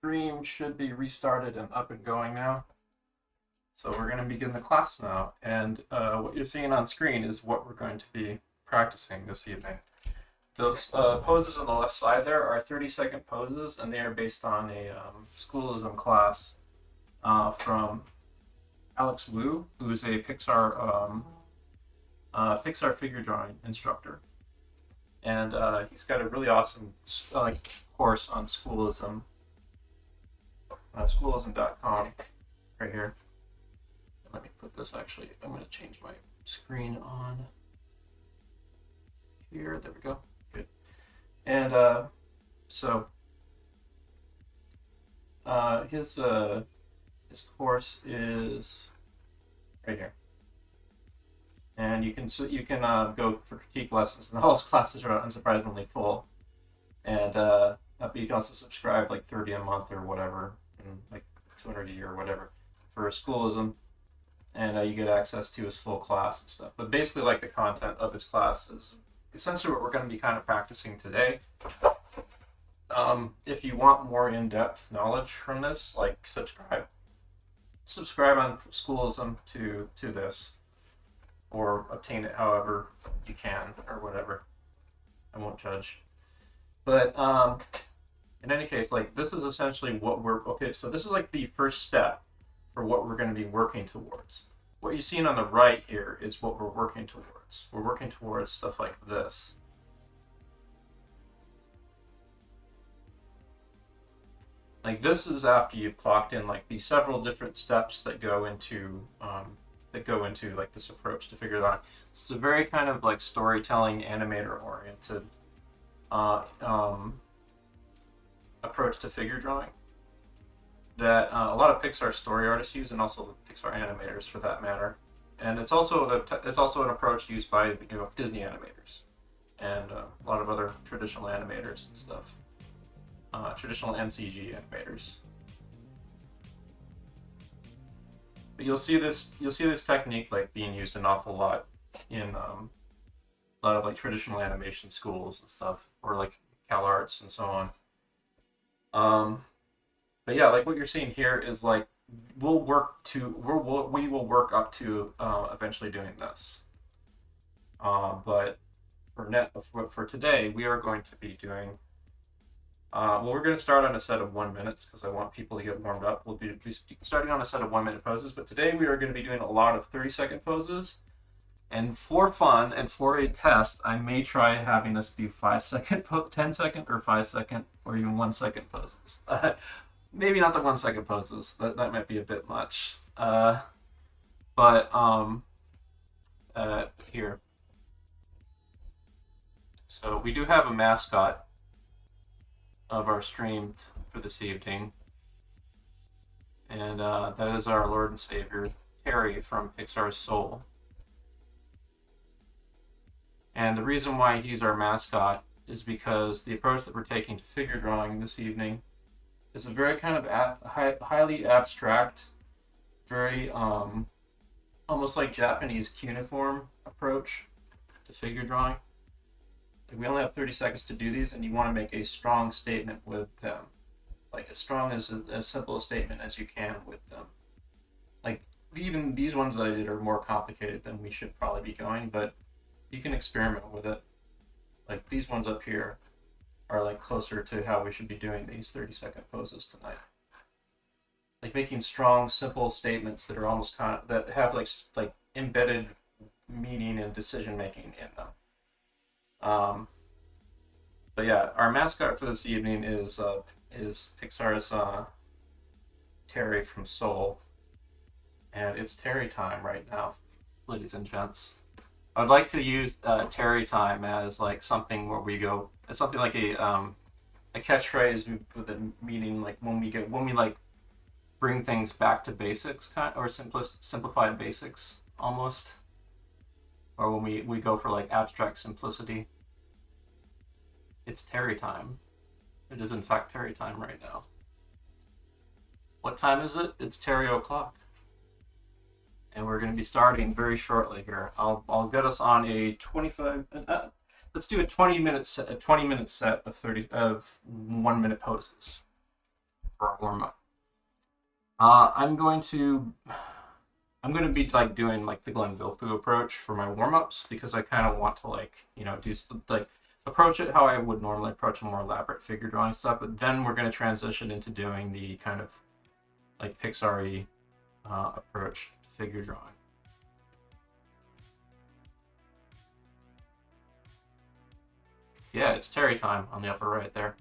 Stream should be restarted and up and going now. So we're going to begin the class now. And what you're seeing on screen is what we're going to be practicing this evening. Those poses on the left side there are 30-second poses, and they are based on a schoolism class from Alex Wu, who is a Pixar figure drawing instructor. And he's got a really awesome course on schoolism. Schoolism.com right here. Let me put this, actually, I'm going to change my screen on here. There we go. Good. And his course is right here. And you can go for critique lessons, and all his classes are unsurprisingly full. And but you can also subscribe like 30 a month or whatever, and like 200 a year or whatever for schoolism, and you get access to his full class and stuff. But basically, like, the content of his class is essentially what we're going to be kind of practicing today. If you want more in-depth knowledge from this, like, subscribe on schoolism to this, or obtain it however you can or whatever. I won't judge. But in any case, like, this is essentially what so this is like the first step for what we're going to be working towards. What you're seeing on the right here is what we're working towards. We're working towards stuff like this. Like, this is after you've clocked in like the several different steps that go into like this approach to figure it out. It's a very kind of like storytelling, animator oriented approach to figure drawing that a lot of Pixar story artists use, and also Pixar animators for that matter. And it's also an approach used by Disney animators and a lot of other traditional animators and stuff, traditional NCG animators. But you'll see this technique like being used an awful lot in a lot of like traditional animation schools and stuff, or like CalArts and so on. But yeah, like what you're seeing here is like we will work up to eventually doing this. But for today, we are going to be doing. We're going to start on a set of 1 minute because I want people to get warmed up. We'll be starting on a set of 1 minute poses, but today we are going to be doing a lot of 30-second poses. And for fun and for a test, I may try having us do 5-second, 10-second, or 5-second, or even 1-second poses. Maybe not the 1-second poses. That might be a bit much. Here. So we do have a mascot of our stream for this evening, and that is our Lord and Savior, Terry from Pixar's Soul. And the reason why he's our mascot is because the approach that we're taking to figure drawing this evening is a very kind of highly abstract, very almost like Japanese cuneiform approach to figure drawing. We only have 30 seconds to do these, and you want to make a strong statement with them. Like, as strong as simple a statement as you can with them. Like, even these ones that I did are more complicated than we should probably be going, but you can experiment with it. Like, these ones up here are like closer to how we should be doing these 30-second poses tonight. Like, making strong, simple statements that are almost that have like embedded meaning and decision making in them. But yeah, our mascot for this evening is Pixar's Terry from Soul, and it's Terry time right now, ladies and gents. I'd like to use Terry time as like something where we go. It's something like a catchphrase with a meaning, like when we like bring things back to basics, or simplified basics almost. Or when we go for like abstract simplicity. It's Terry time. It is in fact Terry time right now. What time is it? It's Terry o'clock. And we're going to be starting very shortly here. I'll get us on a 25. Let's do a 20-minute set. A 20-minute set of 1 minute poses. for our warm up. I'm going to be like doing like the Glenn Vilppu approach for my warm ups because I kind of want to like do like approach it how I would normally approach a more elaborate figure drawing stuff. But then we're going to transition into doing the kind of like Pixar-y approach to figure drawing. Yeah, it's Terry time on the upper right there.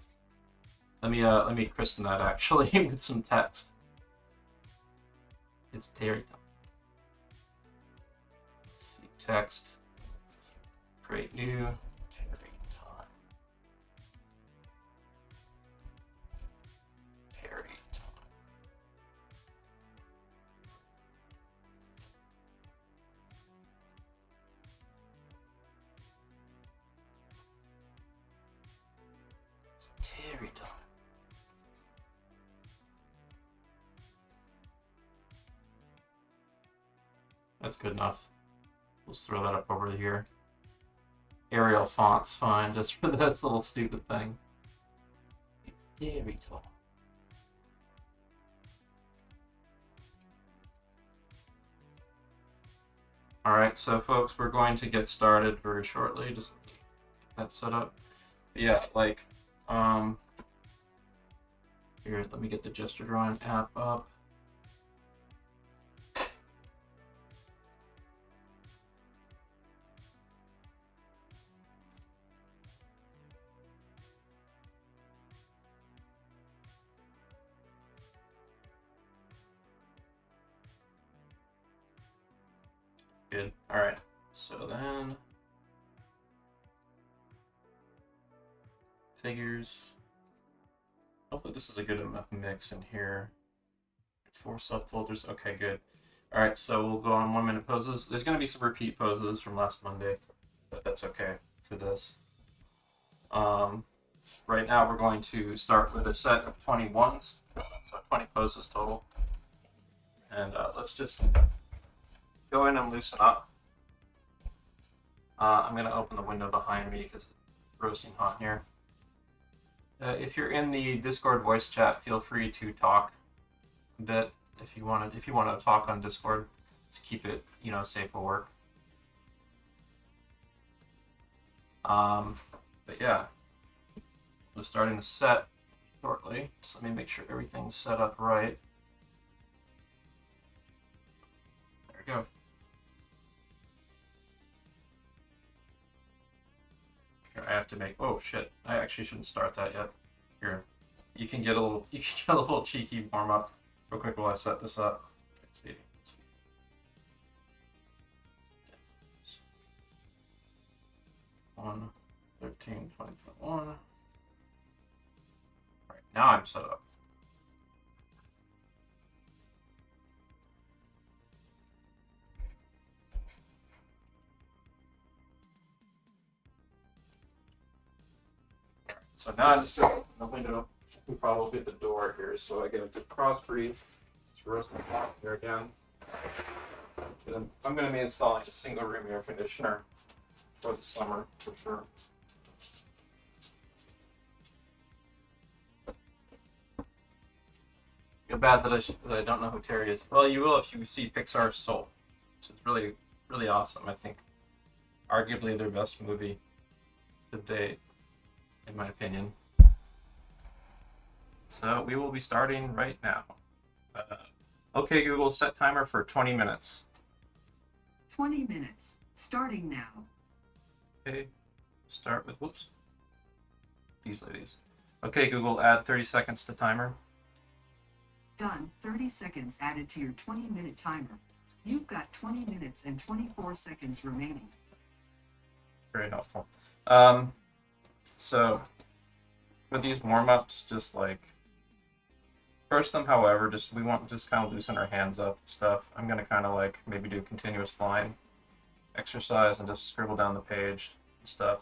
Let me christen that actually with some text. It's Terry time. Let's see, text. Create new Terry time. Terry time. It's Terry time. That's good enough. Let's throw that up over here. Arial font's fine, just for this little stupid thing. It's very tall. Alright, so folks, we're going to get started very shortly. Just get that set up. But yeah, like, here, let me get the gesture drawing app up. Good. All right. So then, figures. Hopefully this is a good enough mix in here. 4 subfolders. Okay, good. All right. So we'll go on 1-minute poses. There's going to be some repeat poses from last Monday, but that's okay for this. Right now we're going to start with a set of 21s, so 20 poses total, and let's just go in and loosen up. I'm going to open the window behind me because it's roasting hot here. If you're in the Discord voice chat, feel free to talk a bit if you want to talk on Discord. Just keep it, safe for work. But yeah, we're starting the set shortly. Just let me make sure everything's set up right. There we go. I have to make. Oh shit! I actually shouldn't start that yet. Here, you can get a little cheeky warm up real quick while I set this up. 1, 13, 20, 21. All right, now I'm set up. So now I'm just opening the window. We probably at the door here, so I get a good cross breathe. Just roast my top here again. And I'm going to be installing a single room air conditioner for the summer for sure. Feel bad that I don't know who Terry is. Well, you will if you see Pixar's Soul, which is really, really awesome. I think arguably their best movie to date, in my opinion. So we will be starting right now. Okay, Google, set timer for 20 minutes. 20 minutes, starting now. Okay, start with, whoops, these ladies. Okay, Google, add 30 seconds to timer. Done. 30 seconds added to your 20-minute timer. You've got 20 minutes and 24 seconds remaining. Very helpful. So with these warm-ups, just like first them, however, we want just kind of loosen our hands up and stuff. I'm gonna kind of like maybe do a continuous line exercise and just scribble down the page and stuff.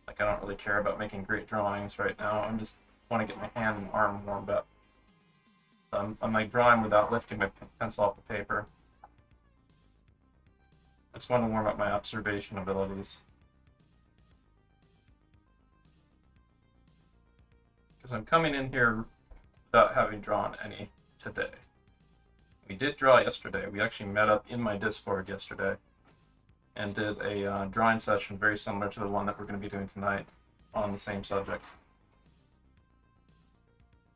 Like I don't really care about making great drawings right now. I'm just want to get my hand and arm warmed up. I'm like drawing without lifting my pencil off the paper. I just want to warm up my observation abilities. Because I'm coming in here without having drawn any today. We did draw yesterday. We actually met up in my Discord yesterday and did a drawing session very similar to the one that we're going to be doing tonight on the same subject.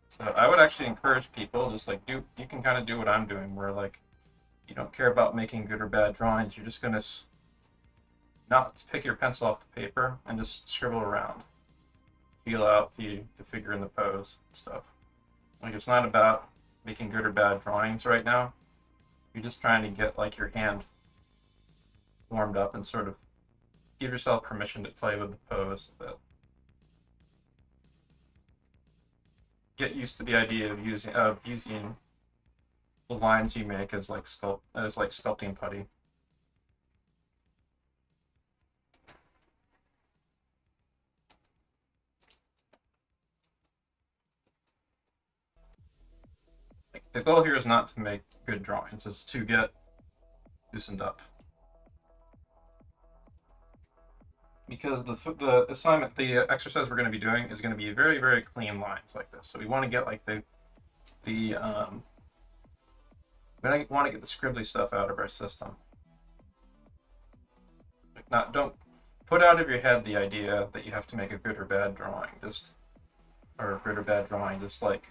So I would actually encourage people, just like you can kind of do what I'm doing, where like you don't care about making good or bad drawings. You're just going to not pick your pencil off the paper and just scribble around. Feel out the figure and the pose and stuff. Like, it's not about making good or bad drawings right now. You're just trying to get like your hand warmed up and sort of give yourself permission to play with the pose a bit. Get used to the idea of using the lines you make as like sculpting putty. Like, the goal here is not to make good drawings; it's to get loosened up. Because the assignment, the exercise we're going to be doing is going to be very, very clean lines like this. So we want to get like we want to get the scribbly stuff out of our system. Like, don't put out of your head the idea that you have to make a good or bad drawing, or a good or bad drawing. Just like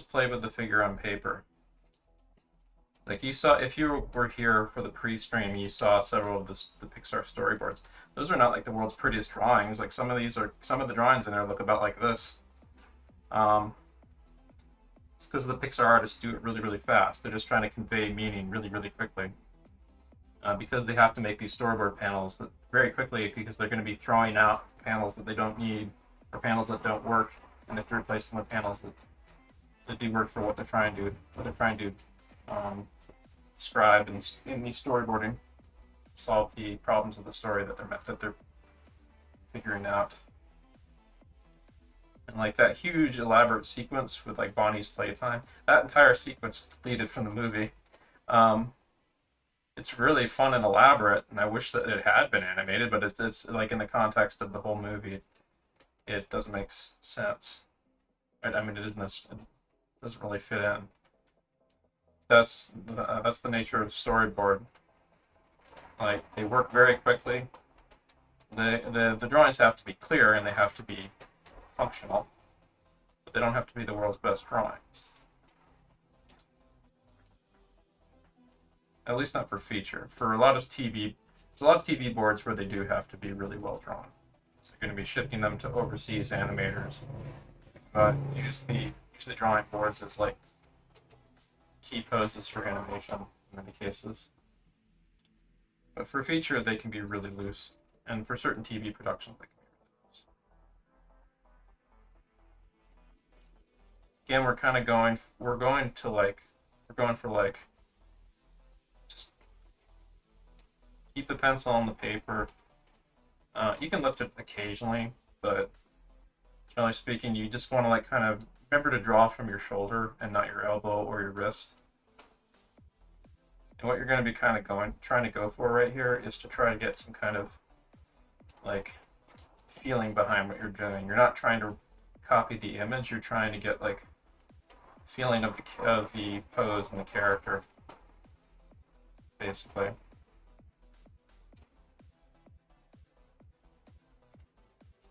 play with the figure on paper. Like, you saw, if you were here for the pre-stream, you saw several of the Pixar storyboards. Those are not like the world's prettiest drawings. Like, some of the drawings in there look about like this. It's because the Pixar artists do it really, really fast. They're just trying to convey meaning really, really quickly. Because they have to make these storyboard panels very quickly, because they're going to be throwing out panels that they don't need, or panels that don't work, and they have to replace them with panels that do work for what they're trying to describe in the storyboarding, solve the problems of the story that they're figuring out. And like that huge elaborate sequence with like Bonnie's playtime, that entire sequence was deleted from the movie. It's really fun and elaborate, and I wish that it had been animated, but it's like in the context of the whole movie, it doesn't make sense. Right? I mean, it doesn't really fit in. That's the nature of storyboard. Like, they work very quickly. The drawings have to be clear and they have to be functional, but they don't have to be the world's best drawings. At least not for feature. For a lot of TV, there's a lot of TV boards where they do have to be really well drawn. So they're going to be shipping them to overseas animators, but use the drawing boards as like key poses for animation in many cases. But for feature, they can be really loose, and for certain TV productions, they can be really loose. Again, we're going for like, just keep the pencil on the paper. You can lift it occasionally, but generally speaking, you just want to like kind of remember to draw from your shoulder and not your elbow or your wrist. And what you're going to be kind of trying to go for right here is to try to get some kind of like feeling behind what you're doing. You're not trying to copy the image. You're trying to get like feeling of the pose and the character, basically.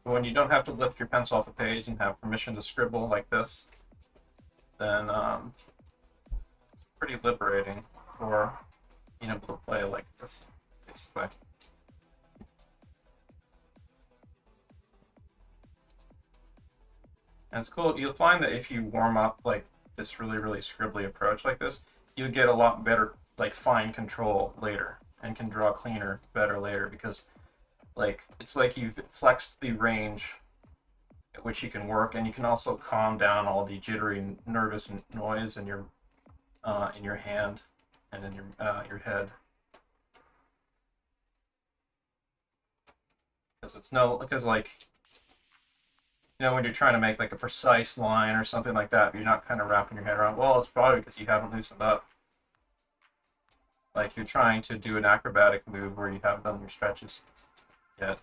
When you don't have to lift your pencil off the page and have permission to scribble like this, then it's pretty liberating for being able to play like this, basically. And it's cool. You'll find that if you warm up like this really, really scribbly approach like this, you get a lot better like fine control later and can draw cleaner, better later, because like it's like you've flexed the range at which you can work, and you can also calm down all the jittery, nervous noise in your hand and in your head. Because like, you know, when you're trying to make like a precise line or something like that, you're not kind of wrapping your head around, well, it's probably because you haven't loosened up. Like, you're trying to do an acrobatic move where you haven't done your stretches yet.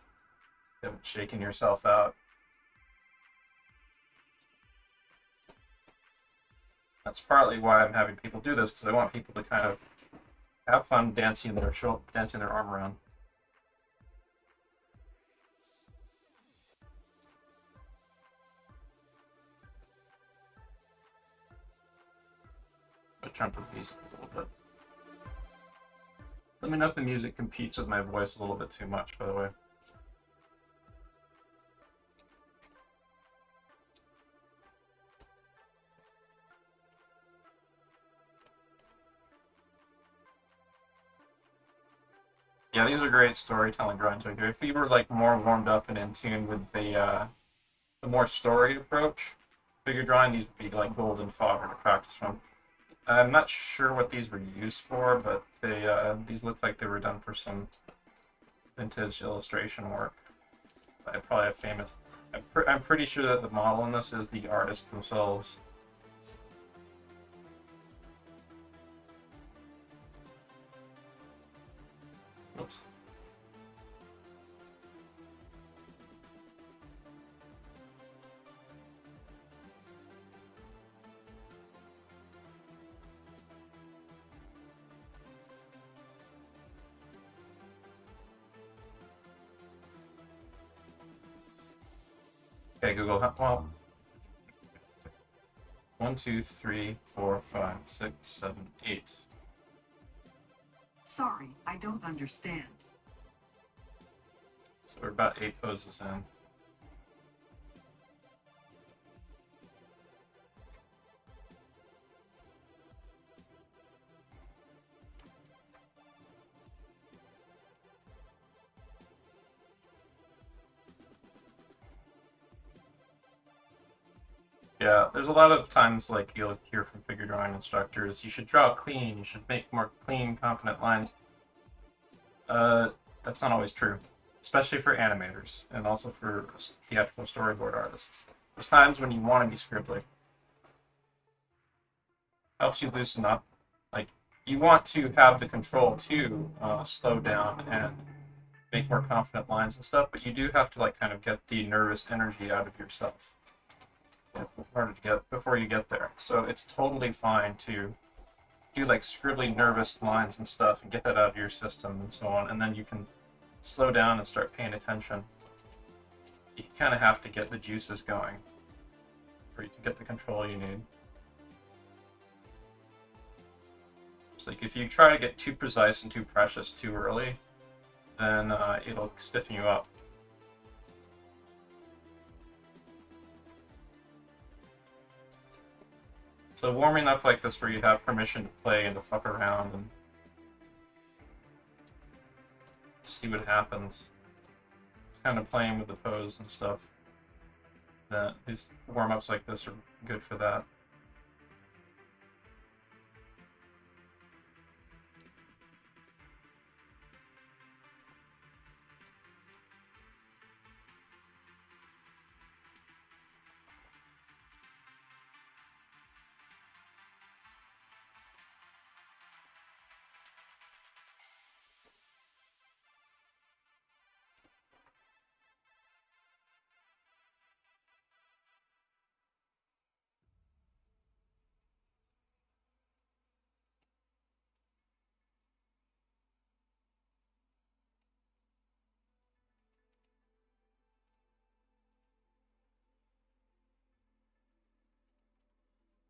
of shaking yourself out. That's partly why I'm having people do this, because I want people to kind of have fun dancing their arm around. I'll turn up the music a little bit. Let me know if the music competes with my voice a little bit too much, by the way. Yeah, these are great storytelling drawings right here. If you were like more warmed up and in tune with the more story approach, figure drawing, these would be like golden fodder to practice from. I'm not sure what these were used for, but these look like they were done for some vintage illustration work. I probably have famous. I'm pretty sure that the model in this is the artist themselves. Oops. Okay, Google. Well, 1, 2, 3, 4, 5, 6, 7, 8. Sorry, I don't understand. So we're about 8 poses in. Yeah, there's a lot of times like you'll hear from figure drawing instructors, you should draw clean, you should make more clean, confident lines. That's not always true, especially for animators and also for theatrical storyboard artists. There's times when you want to be scribbly. Helps you loosen up. Like, you want to have the control to slow down and make more confident lines and stuff, but you do have to like kind of get the nervous energy out of yourself before you get there. So it's totally fine to do like scribbly, nervous lines and stuff and get that out of your system and so on, and then you can slow down and start paying attention. You kind of have to get the juices going for you to get the control you need. It's like if you try to get too precise and too precious too early, then it'll stiffen you up. So warming up like this where you have permission to play and to fuck around and see what happens. Kind of playing with the pose and stuff. These warm-ups like this are good for that.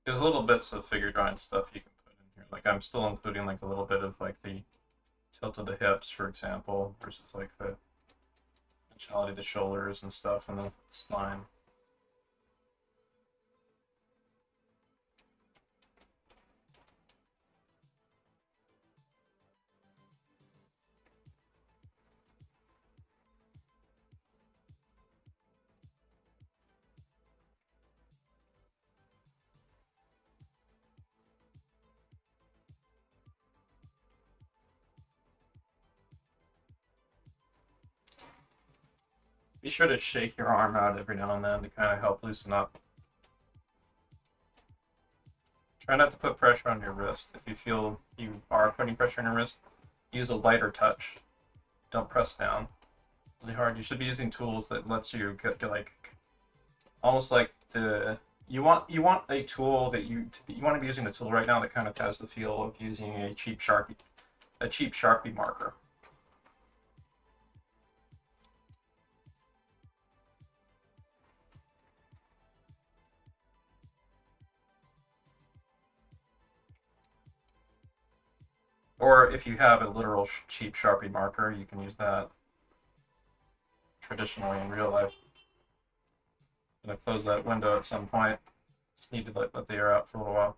There's little bits of figure drawing stuff you can put in here. Like I'm still including like a little bit of like the tilt of the hips, for example, versus like the neutrality of the shoulders and stuff and the spine. Be sure to shake your arm out every now and then to kind of help loosen up. Try not to put pressure on your wrist. If you feel you are putting pressure on your wrist, use a lighter touch. Don't press down. really hard. You should be using tools that lets you get like almost like you want a tool that you want to be using a tool right now that kind of has the feel of using a cheap Sharpie marker. Or if you have a literal cheap Sharpie marker, you can use that traditionally in real life. I'm gonna close that window at some point. Just need to let the air out for a little while.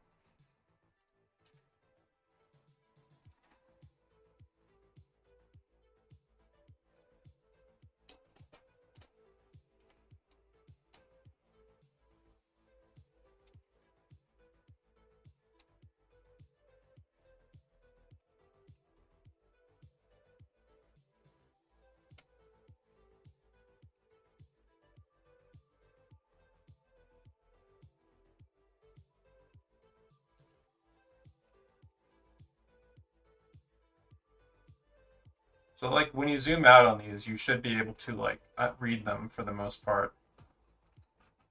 So like when you zoom out on these, you should be able to like read them for the most part.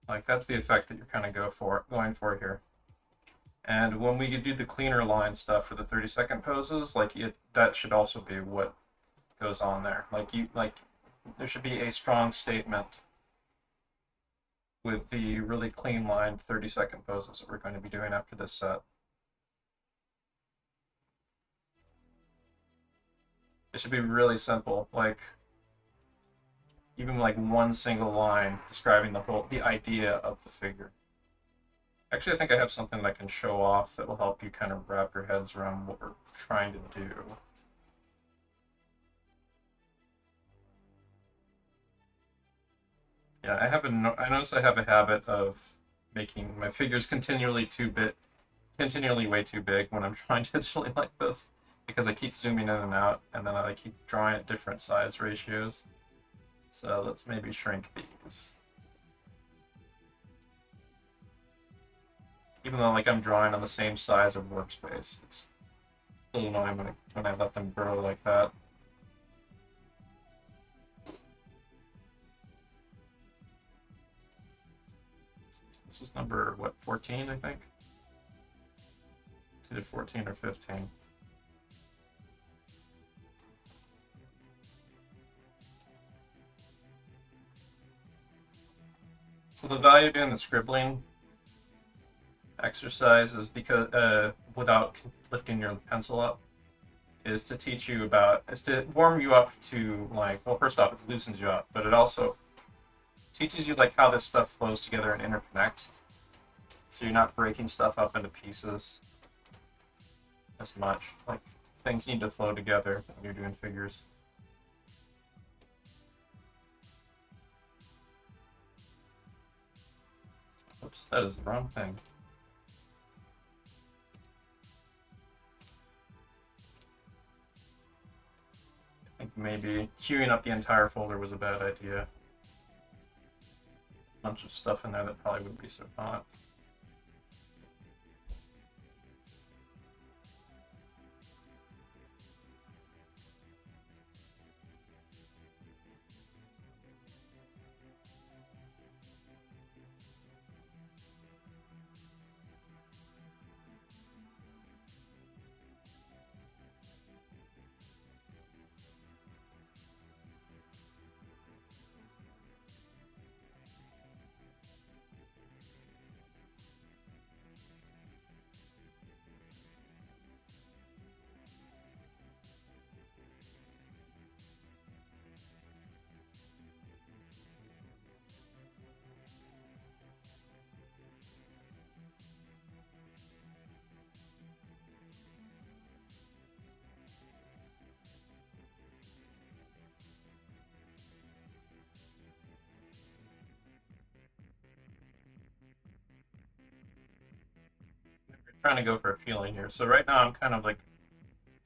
Like that's the effect that you're kind of going for here. And when we do the cleaner line stuff for the 30-second poses, like that should also be what goes on there. Like there should be a strong statement with the really clean lined 30-second poses that we're going to be doing after this set. It should be really simple, like even like one single line describing the idea of the figure. Actually, I think I have something that I can show off that will help you kind of wrap your heads around what we're trying to do. Yeah, I notice I have a habit of making my figures continually way too big when I'm drawing digitally like this, because I keep zooming in and out, and then I keep drawing at different size ratios. So let's maybe shrink these. Even though like I'm drawing on the same size of workspace, it's a little annoying when I let them grow like that. This is number, what, 14, I think? It's either 14 or 15. So the value of doing the scribbling exercise is because without lifting your pencil up, is to warm you up to, like, well, first off, it loosens you up, but it also teaches you like how this stuff flows together and interconnects, so you're not breaking stuff up into pieces as much. Like things need to flow together when you're doing figures. Oops, that is the wrong thing. I think maybe queuing up the entire folder was a bad idea. A bunch of stuff in there that probably wouldn't be so hot. Trying to go for a feeling here. So right now I'm kind of like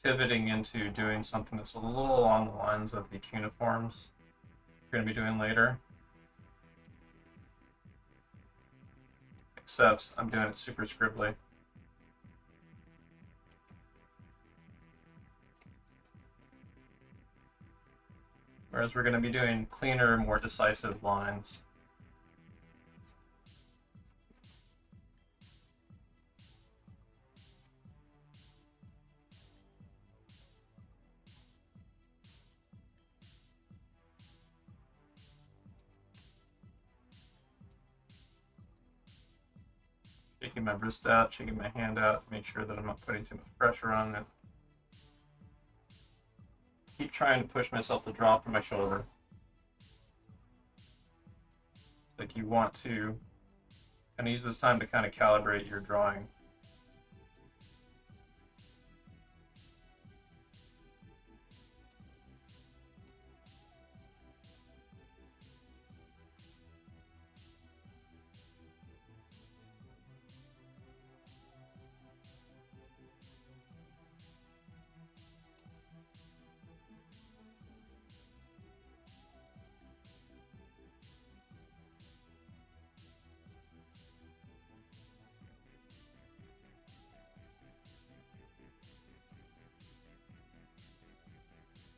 pivoting into doing something that's a little along the lines of the cuneiforms we're going to be doing later. Except I'm doing it super scribbly. Whereas we're going to be doing cleaner, more decisive lines. Shaking my wrist out, shaking my hand out, make sure that I'm not putting too much pressure on it. Keep trying to push myself to drop from my shoulder. Like you want to kind of use this time to kind of calibrate your drawing.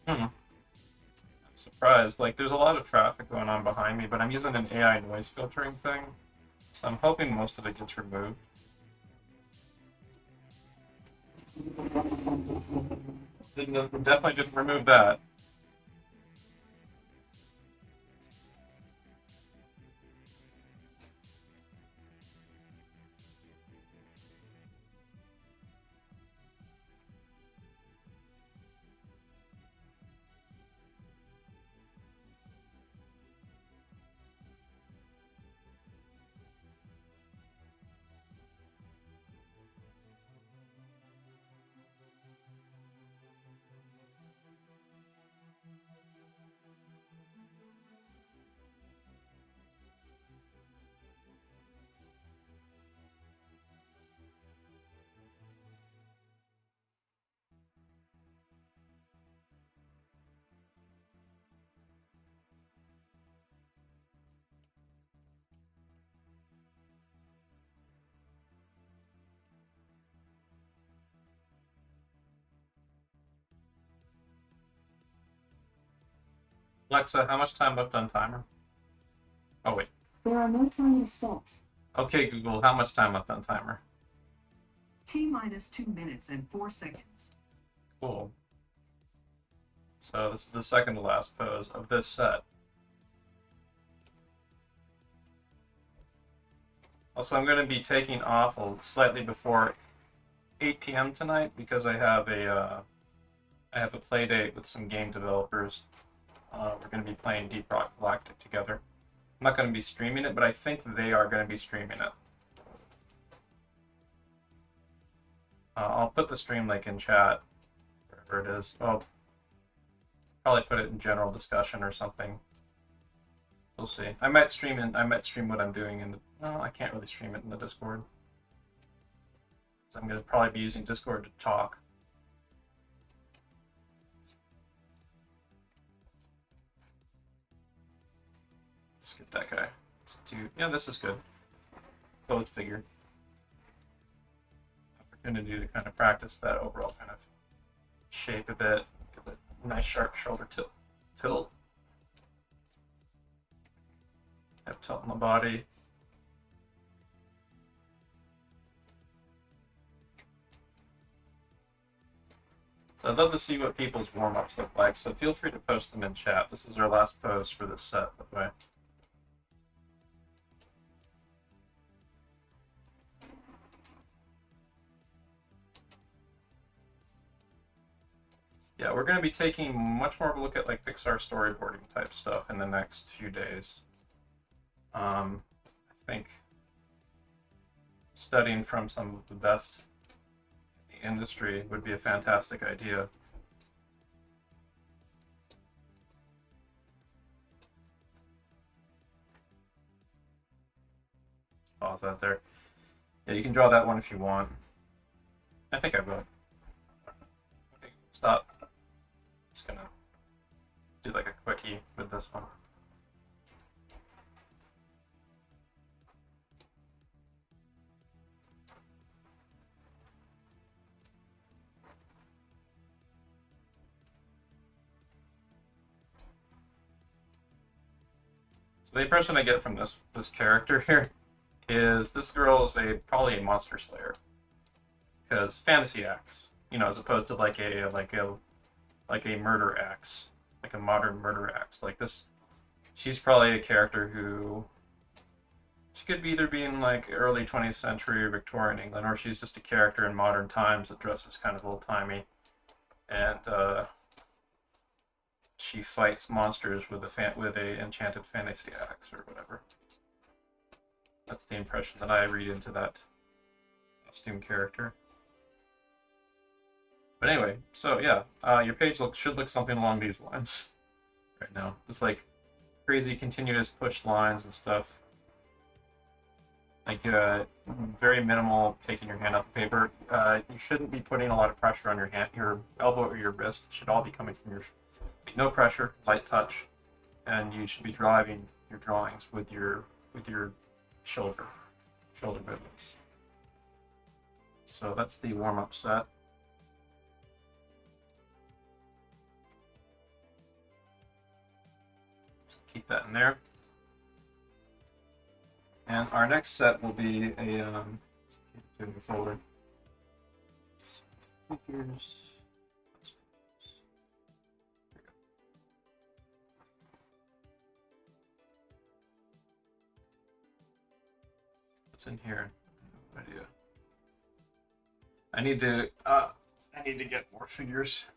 I'm surprised. Like, there's a lot of traffic going on behind me, but I'm using an AI noise filtering thing, so I'm hoping most of it gets removed. Definitely didn't remove that. Alexa, how much time left on timer? Oh, wait. There are no timers set. Okay, Google, how much time left on timer? T-minus 2 minutes and 4 seconds. Cool. So this is the second to last pose of this set. Also, I'm going to be taking off slightly before 8 p.m. tonight because I have a play date with some game developers. We're going to be playing Deep Rock Galactic together. I'm not going to be streaming it, but I think they are going to be streaming it. I'll put the stream link in chat, wherever it is. I'll probably put it in general discussion or something. We'll see. I might stream what I'm doing in the. No, I can't really stream it in the Discord. So I'm going to probably be using Discord to talk. Let's get that guy. Yeah, this is good. Both figure. Opportunity to kind of practice that overall kind of shape a bit. Give it a nice sharp shoulder tilt. Hip tilt on the body. So I'd love to see what people's warm-ups look like, so feel free to post them in chat. This is our last pose for this set, by the way. Yeah, we're going to be taking much more of a look at like Pixar storyboarding type stuff in the next few days. I think studying from some of the best in the industry would be a fantastic idea. Pause that there. Yeah, you can draw that one if you want. I think I will. Okay, stop. Just gonna do like a quickie with this one. So the impression I get from this character here is this girl is probably a monster slayer because fantasy acts, you know, as opposed to like a murder axe, like a modern murder axe like this. She's probably a character who she could be either be in like early 20th century Victorian England, or she's just a character in modern times that dresses kind of old timey, and she fights monsters with a enchanted fantasy axe or whatever. That's the impression that I read into that costume character. But anyway, so yeah, your page should look something along these lines right now. Just like crazy continuous push lines and stuff. Like very minimal taking your hand off the paper. You shouldn't be putting a lot of pressure on your hand, your elbow or your wrist. It should all be coming from your no pressure, light touch, and you should be driving your drawings with your shoulder movements. So that's the warm-up set. So keep that in there. And our next set will be a move forward. Figures. What's in here? No idea. I need to get more figures,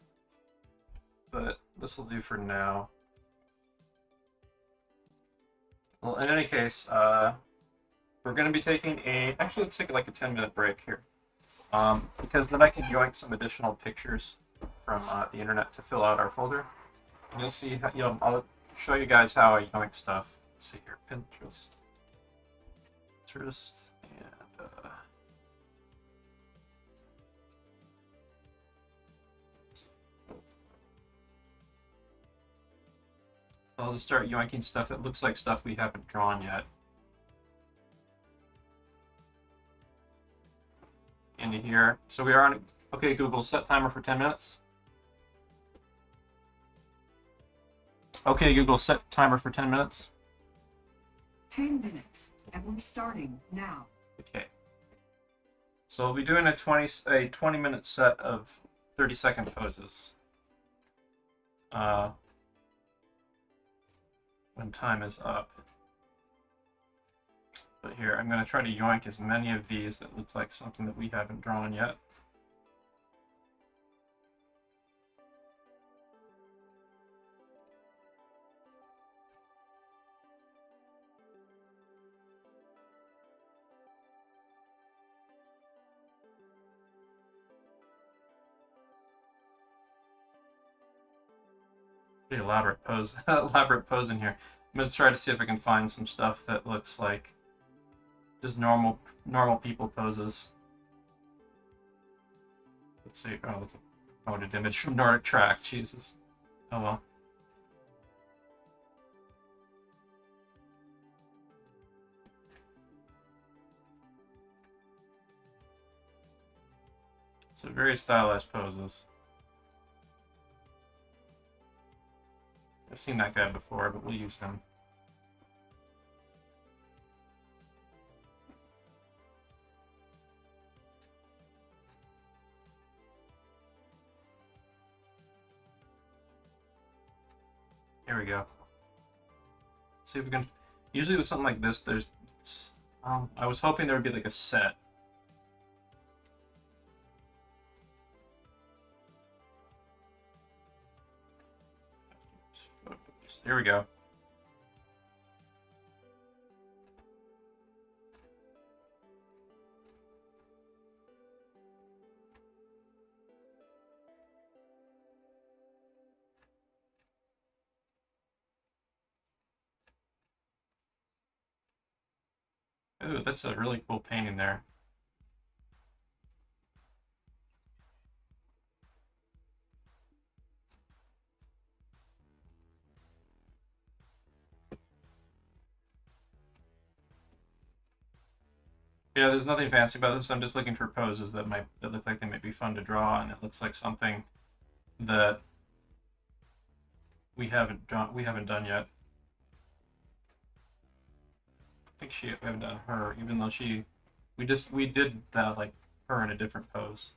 but this will do for now. Well, in any case, we're going to be taking actually, let's take like a 10-minute break here, because then I can yoink some additional pictures from the internet to fill out our folder, and you'll see how, I'll show you guys how I yoink stuff. Let's see here, Pinterest, and I'll just start yoinking stuff that looks like stuff we haven't drawn yet into here. So we are on. Okay, Google, set timer for 10 minutes. Okay, Google, set timer for 10 minutes. 10 minutes, and we're starting now. Okay. So we'll be doing a 20-minute set of 30-second poses. When time is up. But here, I'm going to try to yoink as many of these that look like something that we haven't drawn yet. Pretty elaborate pose, elaborate pose in here. I'm gonna try to see if I can find some stuff that looks like just normal people poses. Let's see. Oh, that's a promoted image from Nordic Track. Jesus. Oh well. So very stylized poses. I've seen that guy before, but we'll use him. Here we go. Let's see if we can. Usually with something like this, there's. I was hoping there would be like a set. Here we go. Ooh, that's a really cool painting there. Yeah, there's nothing fancy about this. I'm just looking for poses that look like they might be fun to draw, and it looks like something that we haven't done yet. think we haven't done her, even though we did that like her in a different pose.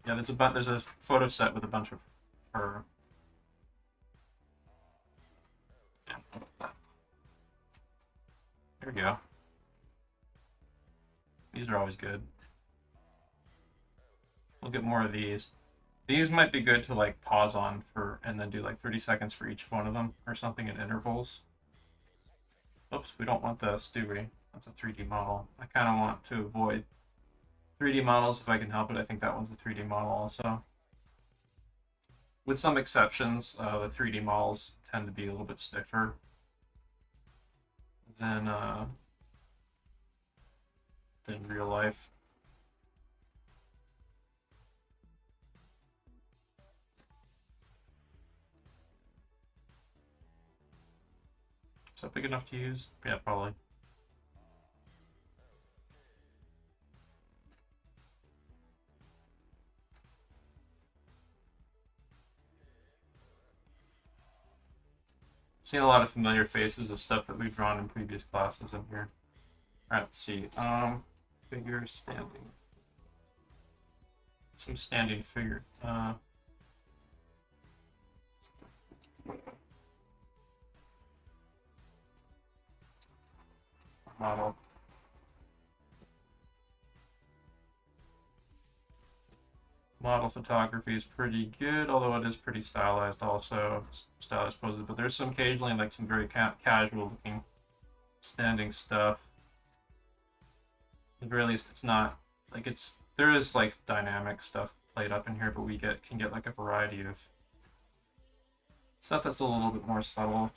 Yeah, there's a photo set with a bunch of her. Yeah, there we go. These are always good. We'll get more of these. These might be good to like pause on for and then do like 30 seconds for each one of them or something in intervals. Oops, we don't want this, do we? That's a 3D model. I kind of want to avoid 3D models if I can help it. I think that one's a 3D model also. With some exceptions, the 3D models tend to be a little bit stiffer than real life. Is that big enough to use? Yeah, probably. Seen a lot of familiar faces of stuff that we've drawn in previous classes in here. Alright, let's see. Figure standing. Some standing figure. Model. Model photography is pretty good, although it is pretty stylized also. It's stylized poses, but there's some occasionally like some very casual looking standing stuff. At the very least, it's not like there is like dynamic stuff played up in here, but we can get like a variety of stuff that's a little bit more subtle,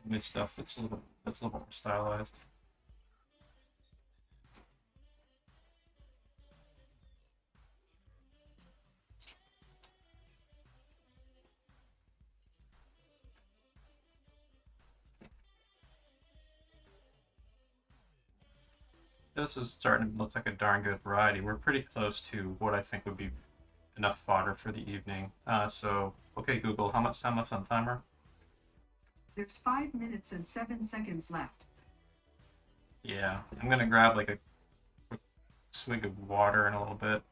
with stuff that's a little bit more stylized. This is starting to look like a darn good variety. We're pretty close to what I think would be enough fodder for the evening. So, okay, Google, how much time left on the timer? There's 5 minutes and 7 seconds left. Yeah, I'm gonna grab like a quick swig of water in a little bit,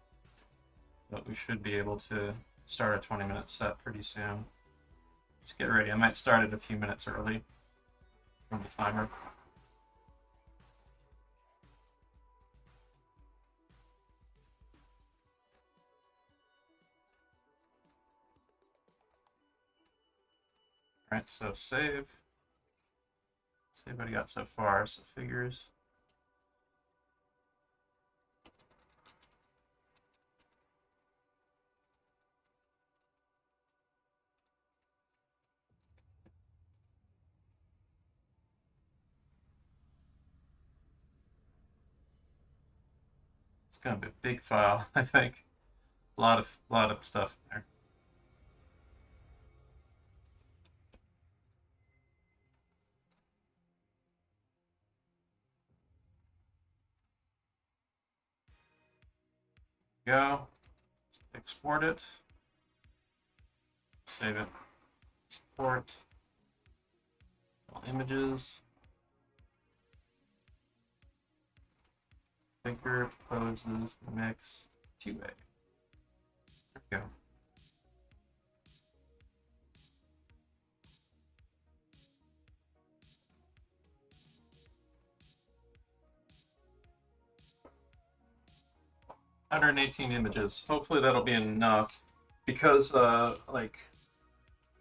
but we should be able to start a 20-minute set pretty soon. Let's get ready. I might start it a few minutes early from the timer. Alright, so save. Save what I got so far. So figures. It's gonna be a big file, I think. A lot of stuff in there. Go. Let's export it. Save it. Export. All images. Figure, poses, mix, 2A. There we go. $118 images. Hopefully that'll be enough because like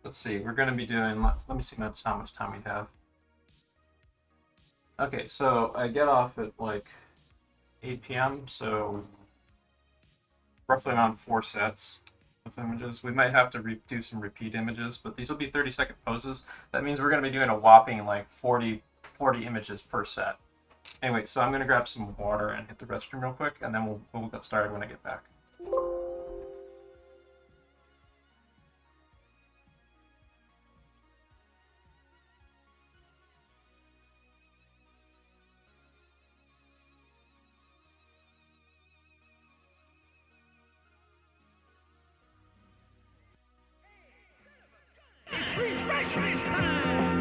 let's see, we're gonna be doing, let me see how much time we have. Okay, so I get off at like 8 p.m. so roughly around 4 sets of images. We might have to do some repeat images, but these will be 30-second poses. That means we're gonna be doing a whopping like 40 images per set. Anyway, so I'm gonna grab some water and hit the restroom real quick, and then we'll get started when I get back. It's refreshment time!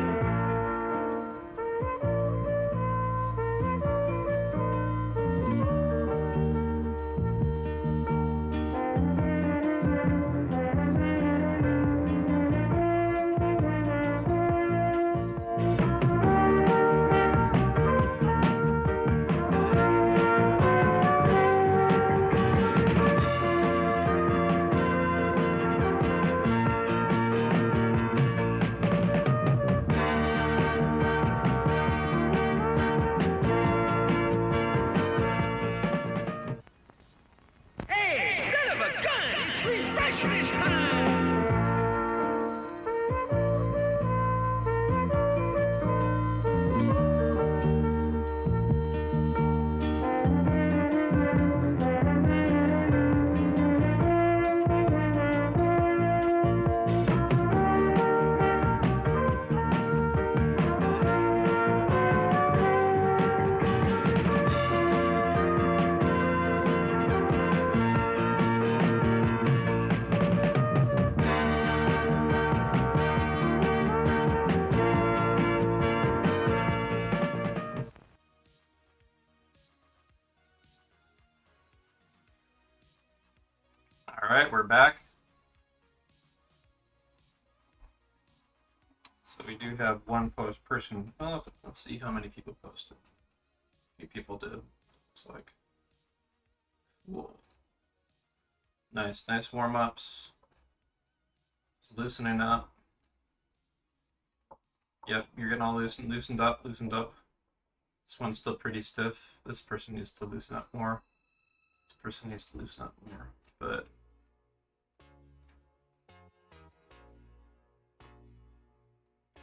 All right, we're back. So we do have one person. Well, let's see how many people posted. A few people did. Looks like. Cool. Nice warm-ups. It's loosening up. Yep, you're getting all loosened up. This one's still pretty stiff. This person needs to loosen up more. This person needs to loosen up more. But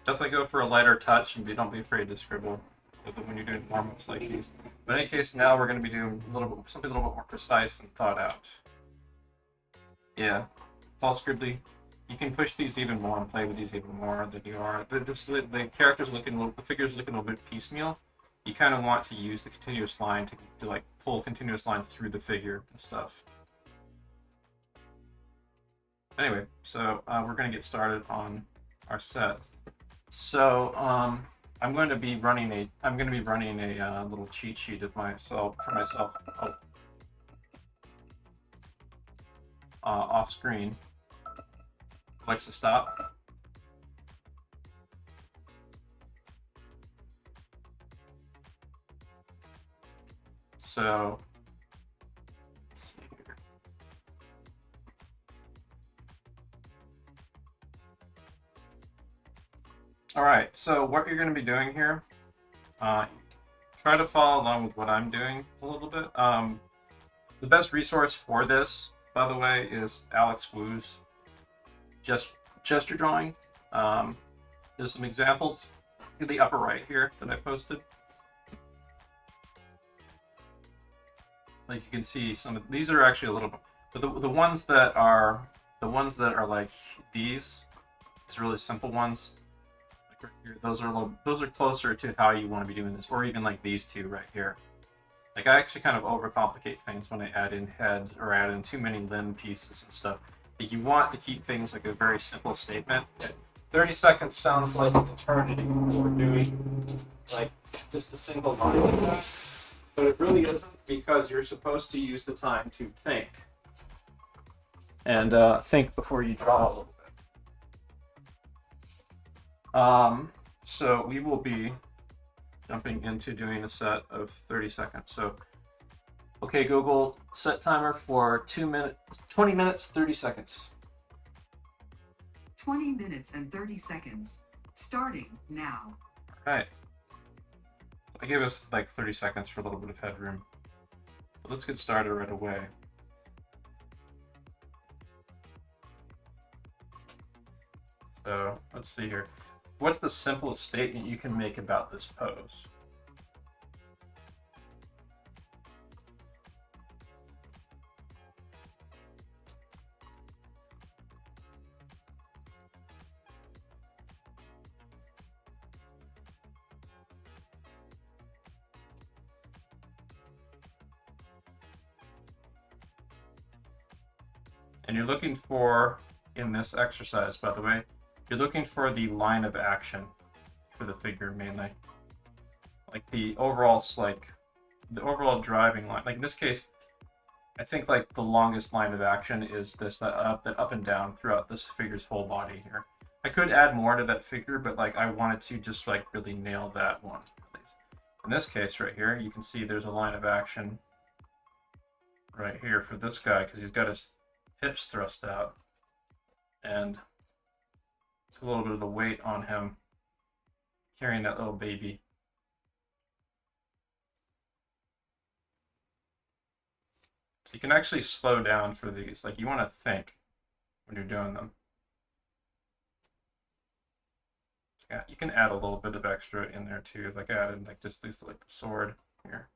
definitely go for a lighter touch and don't be afraid to scribble when you're doing warm-ups like these. But in any case, now we're going to be doing something a little bit more precise and thought out. Yeah, it's all scribbly. You can push these even more and play with these even more than you are. The characters looking, the figures looking a little bit piecemeal. You kind of want to use the continuous line to like pull continuous lines through the figure and stuff. Anyway, so we're going to get started on our set. So I'm going to be running a little cheat sheet of myself off screen. Alexa, stop. So let's see here. All right, so what you're going to be doing here, try to follow along with what I'm doing a little bit. The best resource for this, by the way, is Alex Wu's gesture drawing. There's some examples in the upper right here that I posted. Like you can see, some of these are actually a little bit, but the ones that are like these really simple ones, like right here, those are closer to how you want to be doing this, or even like these two right here. Like I actually kind of overcomplicate things when I add in heads or add in too many limb pieces and stuff. But you want to keep things like a very simple statement. 30 seconds sounds like an eternity when we're doing like just a single line like that. But it really isn't, because you're supposed to use the time to think. And think before you draw a little bit. So we will be jumping into doing a set of 30 seconds. So, okay, Google, set timer for 20 minutes, 30 seconds. 20 minutes and 30 seconds. Starting now. All right. I gave us like 30 seconds for a little bit of headroom. But let's get started right away. So let's see here. What's the simplest statement you can make about this pose? And you're looking for, in this exercise, by the way, you're looking for the line of action for the figure mainly. Like the overall driving line. Like in this case, I think like the longest line of action is this, that up and down throughout this figure's whole body here. I could add more to that figure, but like I wanted to just like really nail that one. In this case right here, you can see there's a line of action right here for this guy because he's got his hips thrust out, and it's a little bit of the weight on him carrying that little baby. So you can actually slow down for these. Like you want to think when you're doing them. Yeah, you can add a little bit of extra in there too. Like I added like just these, like the sword here.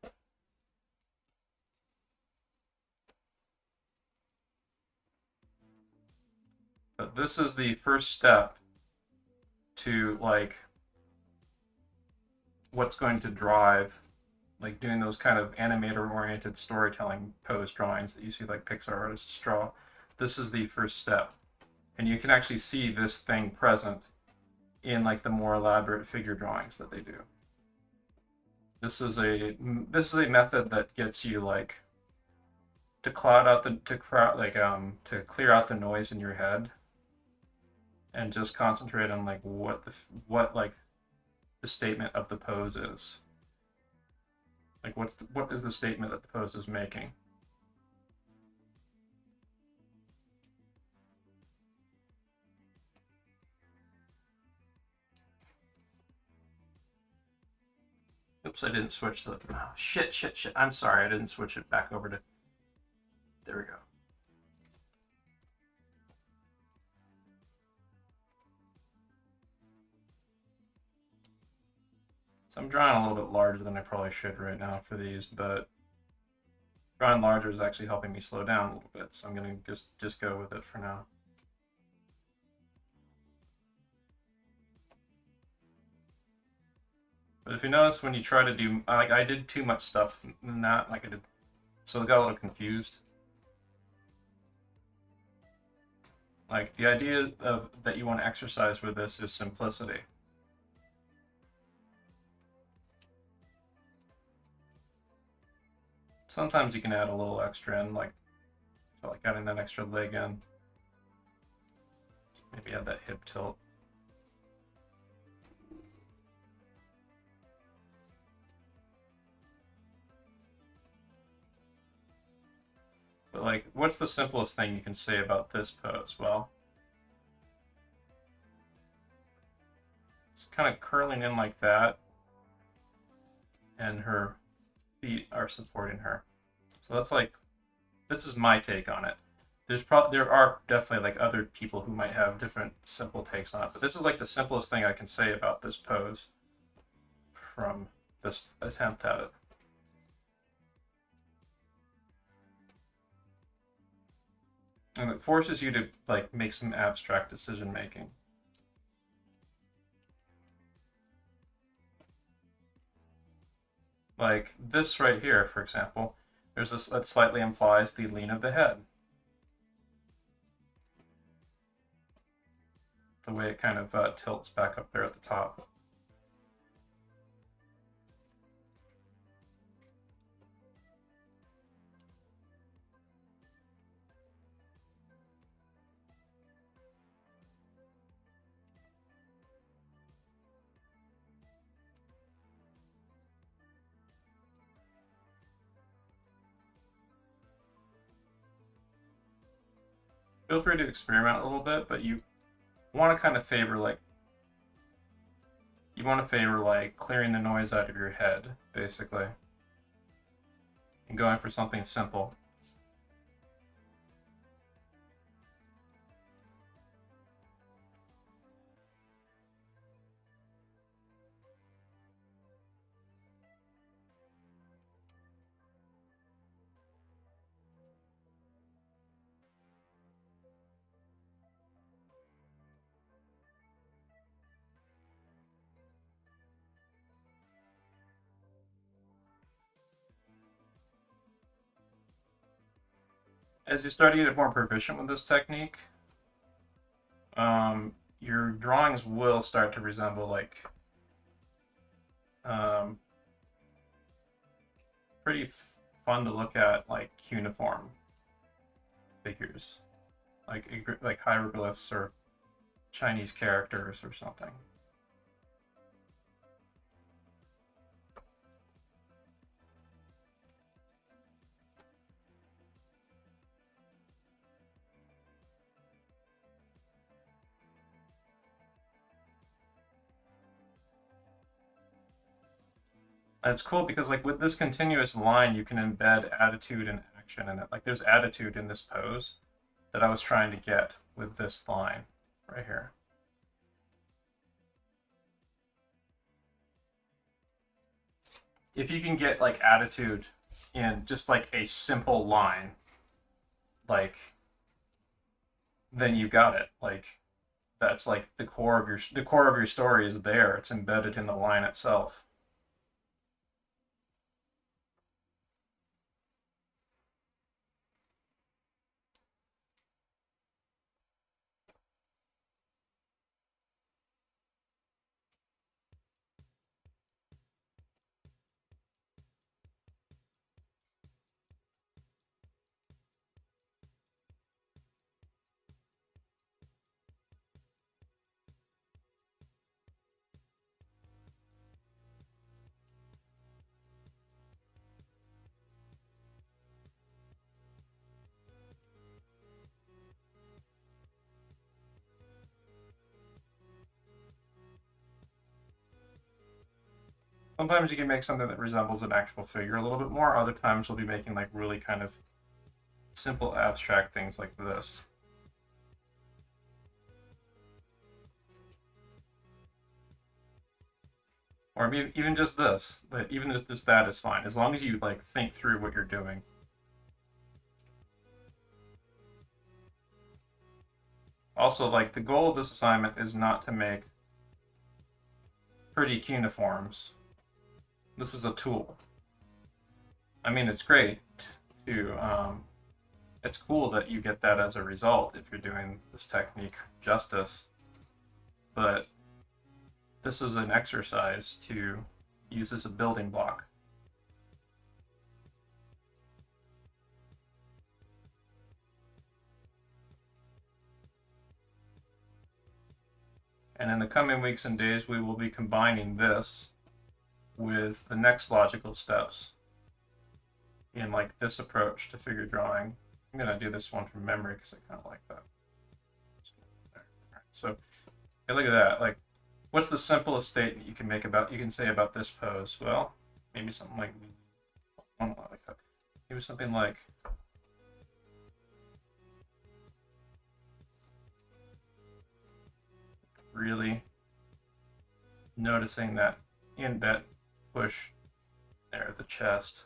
But this is the first step to like what's going to drive, like doing those kind of animator-oriented storytelling pose drawings that you see like Pixar artists draw. This is the first step. And you can actually see this thing present in like the more elaborate figure drawings that they do. This is a method that gets you like to cloud out the to clear out the noise in your head and just concentrate on like what like the statement of the pose is. Like what is the statement that the pose is making? Oops, I didn't switch the shit. I'm sorry, I didn't switch it back over to. There we go. So I'm drawing a little bit larger than I probably should right now for these, but drawing larger is actually helping me slow down a little bit, so I'm gonna just go with it for now. But if you notice when you try to do, like I did too much stuff in that, like I did, so I got a little confused. Like the idea of that you want to exercise with this is simplicity. Sometimes you can add a little extra in, like I feel like adding that extra leg in. Maybe add that hip tilt. But like, what's the simplest thing you can say about this pose? Well, it's kind of curling in like that, and her feet are supporting her. So that's like, this is my take on it. There are definitely like other people who might have different simple takes on it, but this is like the simplest thing I can say about this pose from this attempt at it. And it forces you to like make some abstract decision making. Like this right here, for example, there's this that slightly implies the lean of the head. The way it kind of tilts back up there at the top. Feel free to experiment a little bit, but you want to kind of favor like clearing the noise out of your head, basically, and going for something simple. As you start to get more proficient with this technique, your drawings will start to resemble like pretty fun to look at, like cuneiform figures, like hieroglyphs or Chinese characters or something. And it's cool because like with this continuous line, you can embed attitude and action in it. Like there's attitude in this pose that I was trying to get with this line right here. If you can get like attitude in just like a simple line, like then you got it. Like that's like the core of your story is there. It's embedded in the line itself. Sometimes you can make something that resembles an actual figure a little bit more. Other times you'll be making like really kind of simple abstract things like this. Or even just this. Even just that is fine, as long as you like think through what you're doing. Also, like, the goal of this assignment is not to make pretty cuneiforms. This is a tool. I mean, it's great to, it's cool that you get that as a result if you're doing this technique justice, but this is an exercise to use as a building block. And in the coming weeks and days, we will be combining this with the next logical steps in like this approach to figure drawing. I'm gonna do this one from memory because I kind of like that. Right, so hey, look at that. Like, what's the simplest statement you can say about this pose? Well, maybe something like one like that. Maybe something like really noticing that in that push there at the chest.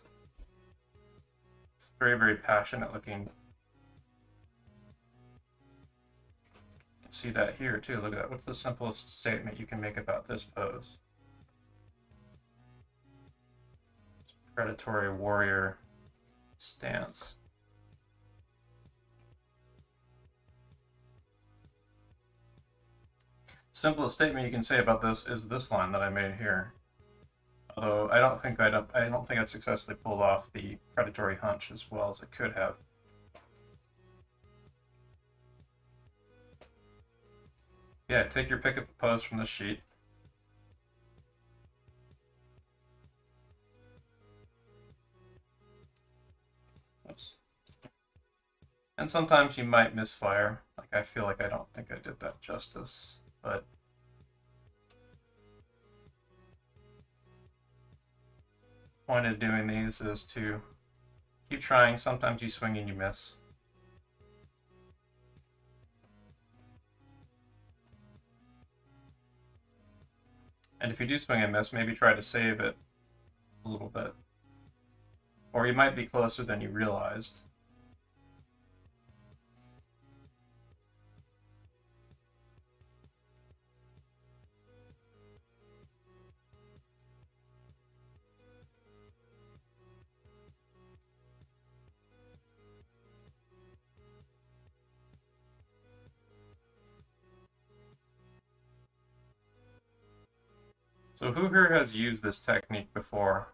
It's very, very passionate looking. You can see that here too. Look at that. What's the simplest statement you can make about this pose? Predatory warrior stance. Simplest statement you can say about this is this line that I made here. Although I don't think I'd successfully pulled off the predatory hunch as well as I could have. Yeah, take your pick of a pose from the sheet. Oops. And sometimes you might misfire. Like, I feel like I don't think I did that justice, but the point of doing these is to keep trying. Sometimes you swing and you miss. And if you do swing and miss, maybe try to save it a little bit. Or you might be closer than you realized. So who here has used this technique before?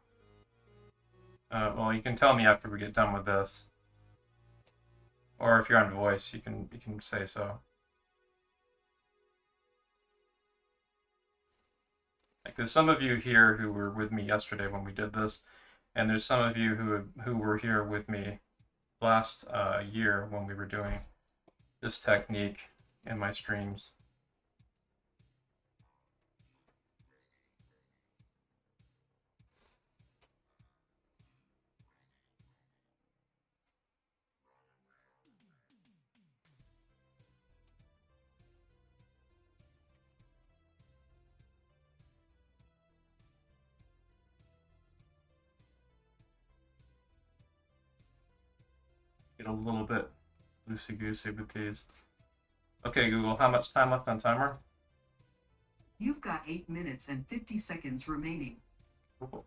Well, you can tell me after we get done with this. Or if you're on voice, you can say so. Like, there's some of you here who were with me yesterday when we did this, and there's some of you who were here with me last year when we were doing this technique in my streams. Get a little bit loosey-goosey with these. Okay, Google, how much time left on timer? You've got 8 minutes and 50 seconds remaining. Cool.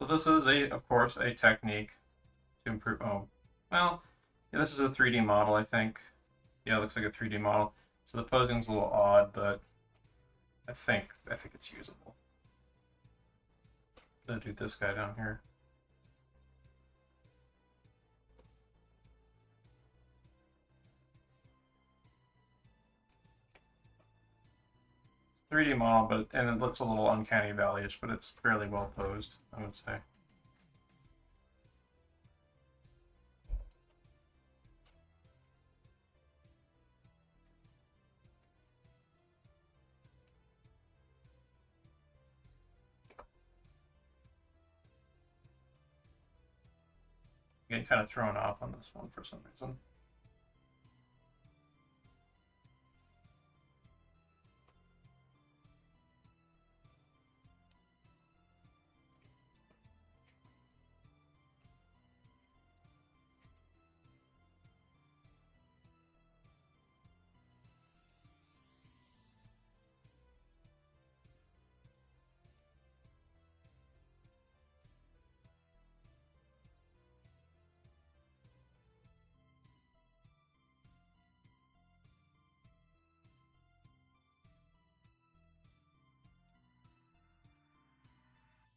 So this is, of course, a technique to improve. Oh, well, yeah, this is a 3D model, I think. Yeah, it looks like a 3D model. So the posing's a little odd, but I think it's usable. I'm gonna do this guy down here. 3D model, and it looks a little uncanny valley-ish, but it's fairly well posed, I would say. Getting kind of thrown off on this one for some reason.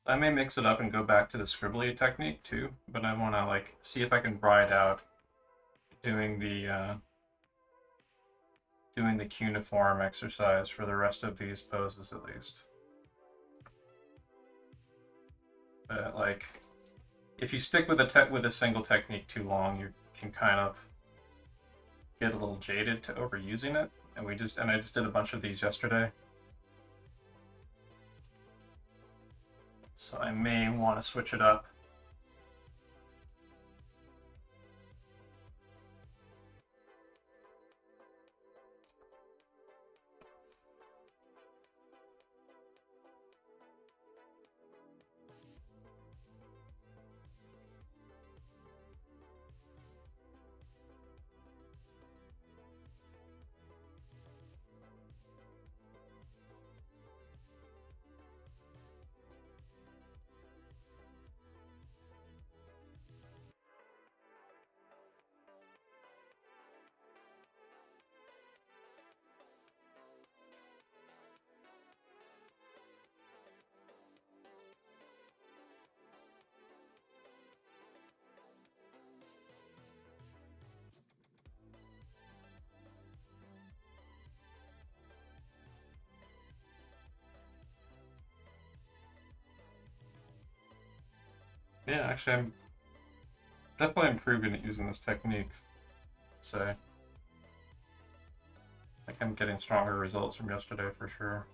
I may mix it up and go back to the scribbly technique too, but I want to like see if I can ride out doing the cuneiform exercise for the rest of these poses at least. Like, if you stick with a single technique too long, you can kind of get a little jaded to overusing it. And I just did a bunch of these yesterday. So I may want to switch it up. Yeah, actually, I'm definitely improving at using this technique. So, I think I'm getting stronger results from yesterday for sure.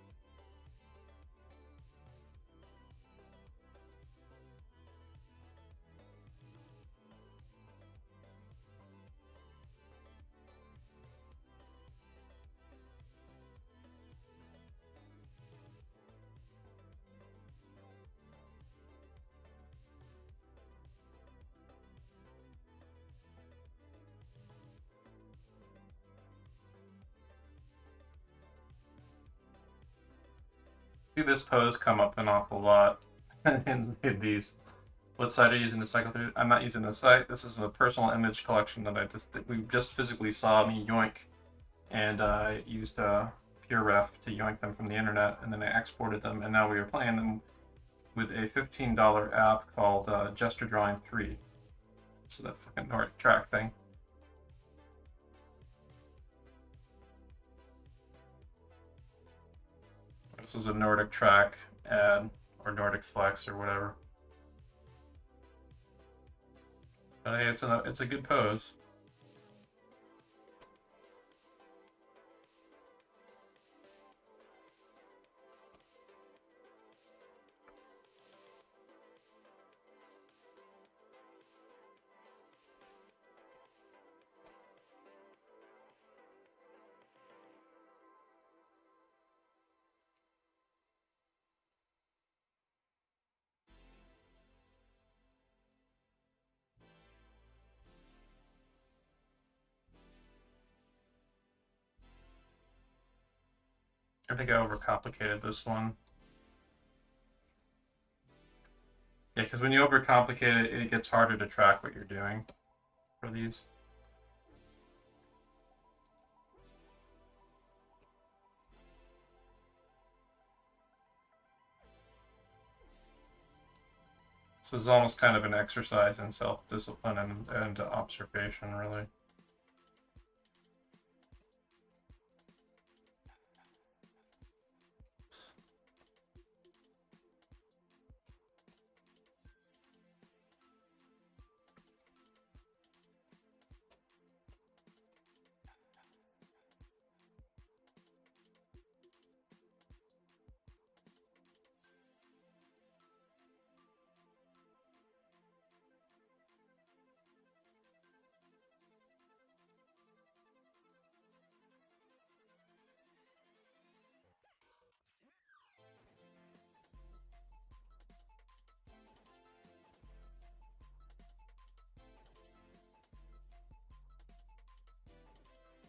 See this pose come up an awful lot in these. What site are you using to cycle through? I'm not using this site. This is a personal image collection that we just physically saw me yoink, and I used PureRef to yoink them from the internet, and then I exported them, and now we are playing them with a $15 app called Gesture Drawing 3. So that fucking Nordic track thing. This is a Nordic track ad, or Nordic Flex, or whatever. But hey, it's a good pose. I think I overcomplicated this one. Yeah, because when you overcomplicate it, it gets harder to track what you're doing for these. This is almost kind of an exercise in self-discipline and observation, really.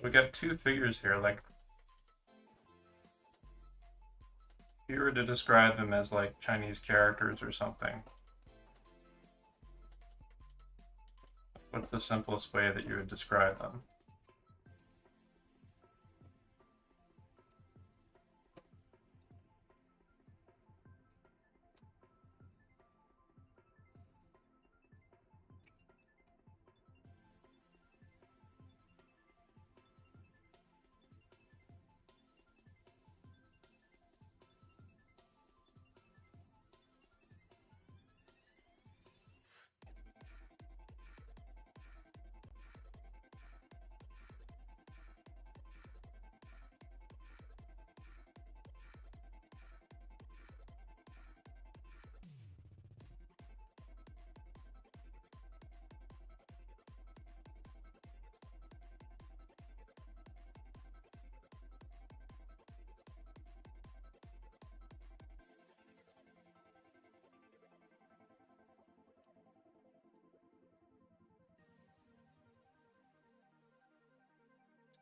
We got two figures here. Like, if you were to describe them as like Chinese characters or something, what's the simplest way that you would describe them?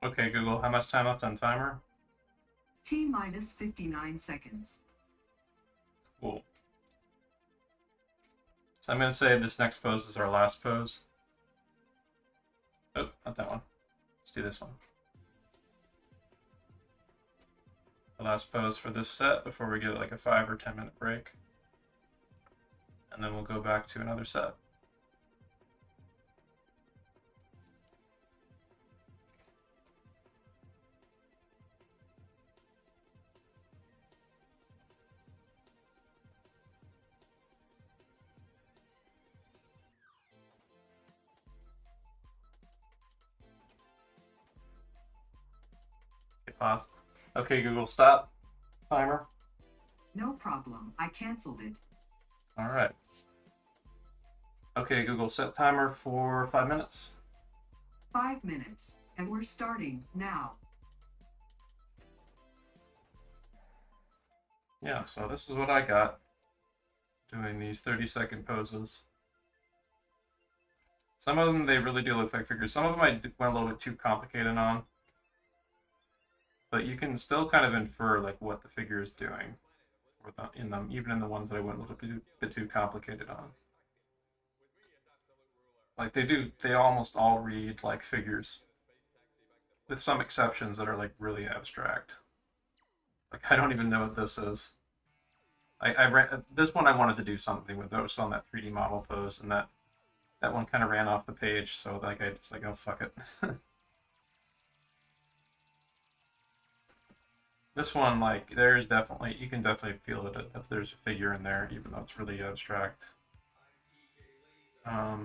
Okay, Google, how much time left on timer? T minus 59 seconds. Cool. So I'm going to say this next pose is our last pose. Oh, not that one. Let's do this one. The last pose for this set before we get like a 5 or 10 minute break. And then we'll go back to another set. Okay, pause. Okay, Google, stop. Timer. No problem. I canceled it. All right. Okay, Google, set timer for 5 minutes. 5 minutes. And we're starting now. Yeah, so this is what I got doing these 30-second poses. Some of them, they really do look like figures. Some of them I went a little bit too complicated on. But you can still kind of infer like what the figure is doing in them, even in the ones that I went a little bit too complicated on. Like they almost all read like figures, with some exceptions that are like really abstract. Like I don't even know what this is. I ran this one. I wanted to do something with. I was on that 3D model pose, and that one kind of ran off the page. So like I just like, oh fuck it. This one, like, there's definitely, you can definitely feel that there's a figure in there, even though it's really abstract. Yeah.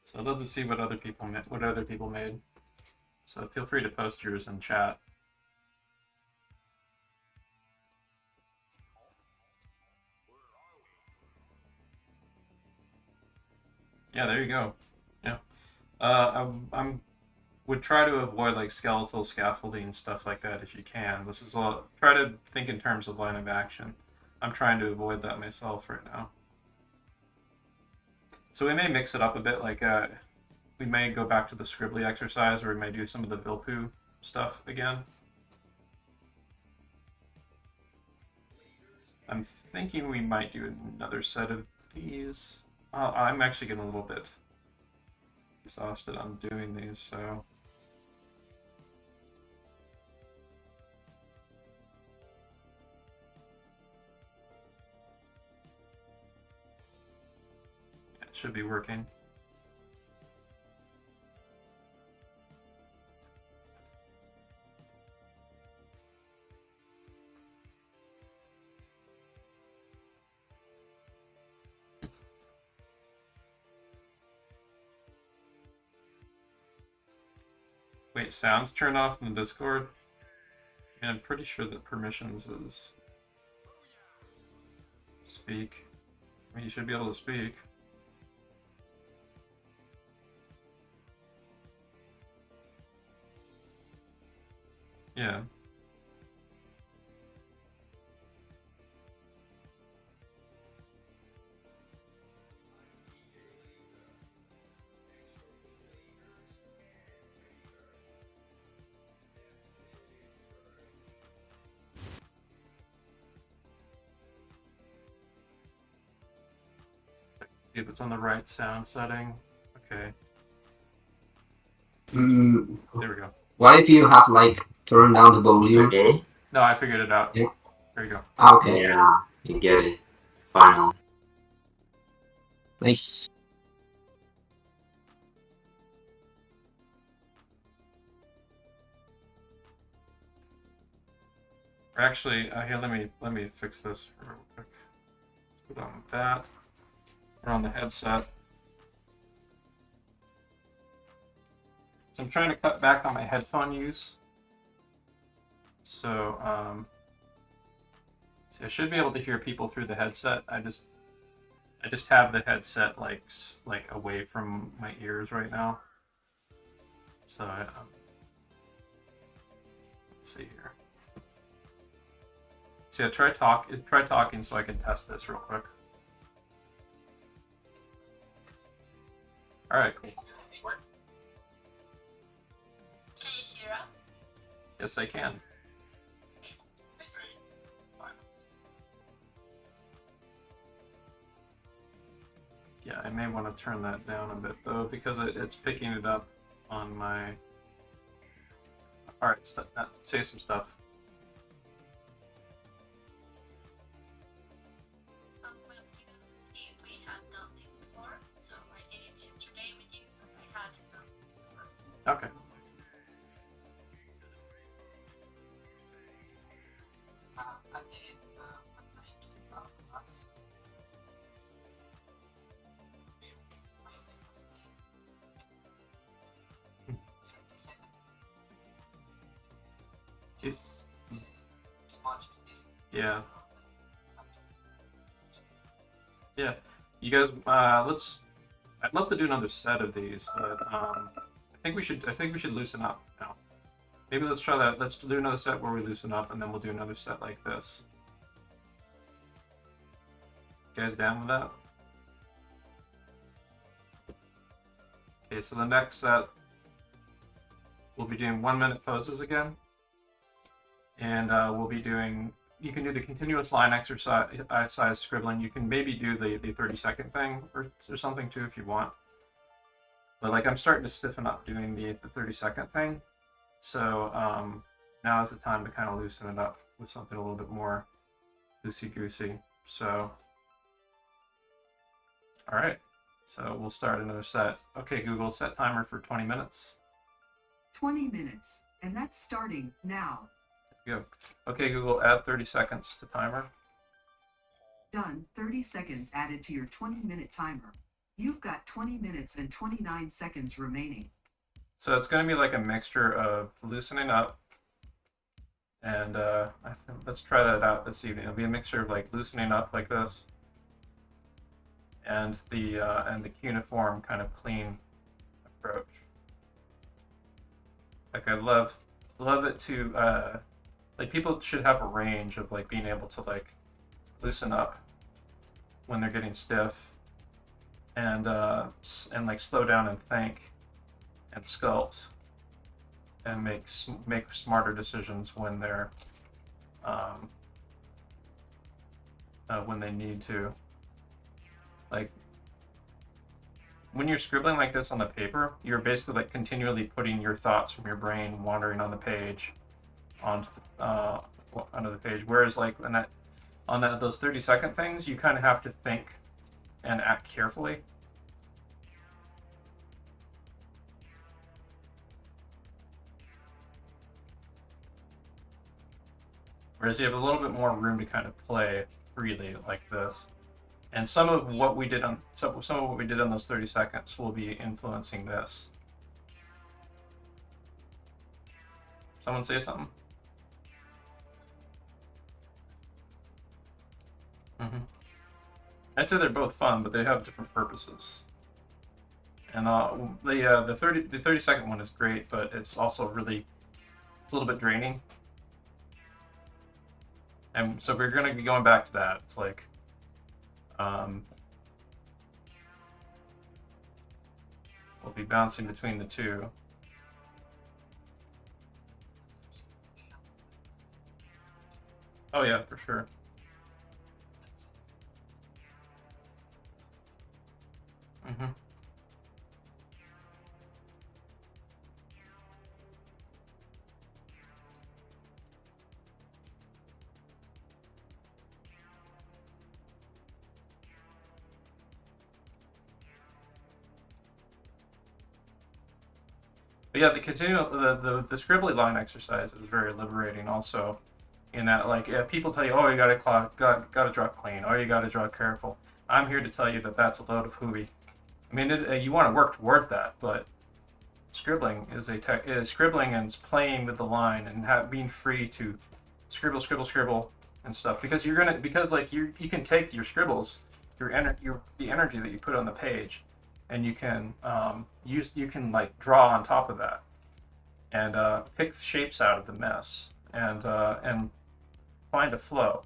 So I'd love to see what other people made. So feel free to post yours in chat. Yeah, there you go. Yeah. I'm would try to avoid like skeletal scaffolding and stuff like that if you can. This is try to think in terms of line of action. I'm trying to avoid that myself right now. So we may mix it up a bit, like we may go back to the scribbly exercise, or we may do some of the Vilpu stuff again. I'm thinking we might do another set of these. I'm actually getting a little bit exhausted on doing these, so... it should be working. Wait, sounds turned off in the Discord? And I'm pretty sure that permissions is speak. I mean, you should be able to speak. Yeah. See if it's on the right sound setting. Okay, Mm, there we go. what if you have like turned down the volume? Okay. No, I figured it out. Yeah. There you go. Okay. Yeah, you get it. Finally. Nice. Actually, here, let me fix this real quick. Let's put on that. We're on the headset. So I'm trying to cut back on my headphone use. So, see, I should be able to hear people through the headset. I just have the headset like away from my ears right now. So let's see here. So yeah, try talking so I can test this real quick. All right, cool. Can you hear us? Yes, I can. Yeah, I may want to turn that down a bit though because it's picking it up on my. All right, say some stuff. Well, Steve, we have done this before, so I did it yesterday with you, but I had it done before. Okay. I did one night class. My name was Steve. 30 seconds. Too much, Steve. Yeah. Yeah. You guys, I'd love to do another set of these, but I think we should loosen up now. Maybe let's try that. Let's do another set where we loosen up, and then we'll do another set like this. You guys down with that? Okay, so the next set, we'll be doing 1-minute poses again. And we'll be doing, you can do the continuous line exercise scribbling. You can maybe do the 30-second thing or something too if you want. But like I'm starting to stiffen up doing the 30-second thing. So now is the time to kind of loosen it up with something a little bit more loosey-goosey. So, all right. So we'll start another set. Okay, Google, set timer for 20 minutes. 20 minutes, and that's starting now. Go. Okay, Google, add 30 seconds to timer. Done. 30 seconds added to your 20-minute timer. You've got 20 minutes and 29 seconds remaining. So it's going to be like a mixture of loosening up, and let's try that out this evening. It'll be a mixture of like loosening up like this, and the cuneiform kind of clean approach. Like I love it to like people should have a range of like being able to like loosen up when they're getting stiff, and like slow down and think and sculpt and make smarter decisions when they're when they need to. Like when you're scribbling like this on the paper, you're basically like continually putting your thoughts from your brain wandering on the page onto the page. Whereas like those 30-second things, you kind of have to think and act carefully. Whereas you have a little bit more room to kind of play freely like this. And some of what we did on those 30 seconds will be influencing this. Someone say something? I'd say they're both fun, but they have different purposes. And the 30-second one is great, but it's also it's a little bit draining. And so we're going to be going back to that. It's like, we'll be bouncing between the two. Oh yeah, for sure. But yeah, the scribbly line exercise is very liberating also, in that like people tell you, oh, you gotta draw clean, oh, you gotta draw careful. I'm here to tell you that that's a load of hooey. I mean, you want to work towards that, but scribbling is scribbling and playing with the line and being free to scribble and stuff, because you can take your scribbles, the energy that you put on the page, and you can like draw on top of that and pick shapes out of the mess and find a flow.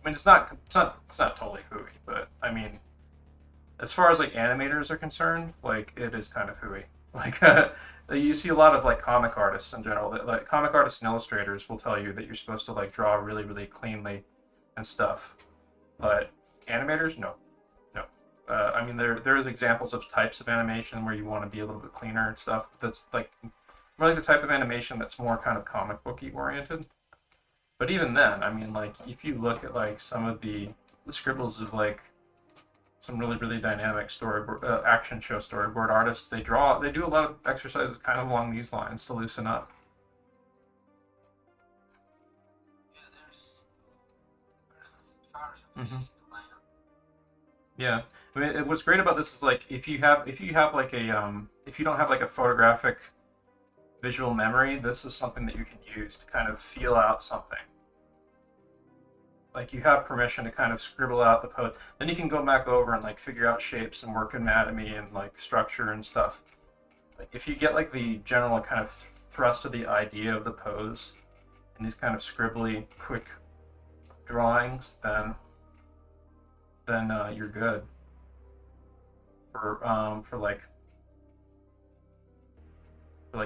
I mean, it's not totally hooey, but I mean, as far as like animators are concerned, like it is kind of hooey. Like you see a lot of like comic artists in general, that like comic artists and illustrators will tell you that you're supposed to like draw really, really cleanly and stuff, but animators, no. I mean, there's examples of types of animation where you want to be a little bit cleaner and stuff. That's like more like the type of animation that's more kind of comic booky oriented. But even then, I mean, like if you look at like some of the scribbles of like some really, really dynamic storyboard action show storyboard artists, they do a lot of exercises kind of along these lines to loosen up. Yeah, there's persons in charge of Mhm. the lineup. Yeah, I mean, what's great about this is like if you have like if you don't have like a photographic visual memory, this is something that you can use to kind of feel out something. Like you have permission to kind of scribble out the pose. Then you can go back over and like figure out shapes and work anatomy and like structure and stuff. Like if you get like the general kind of thrust of the idea of the pose in these kind of scribbly, quick drawings, then you're good for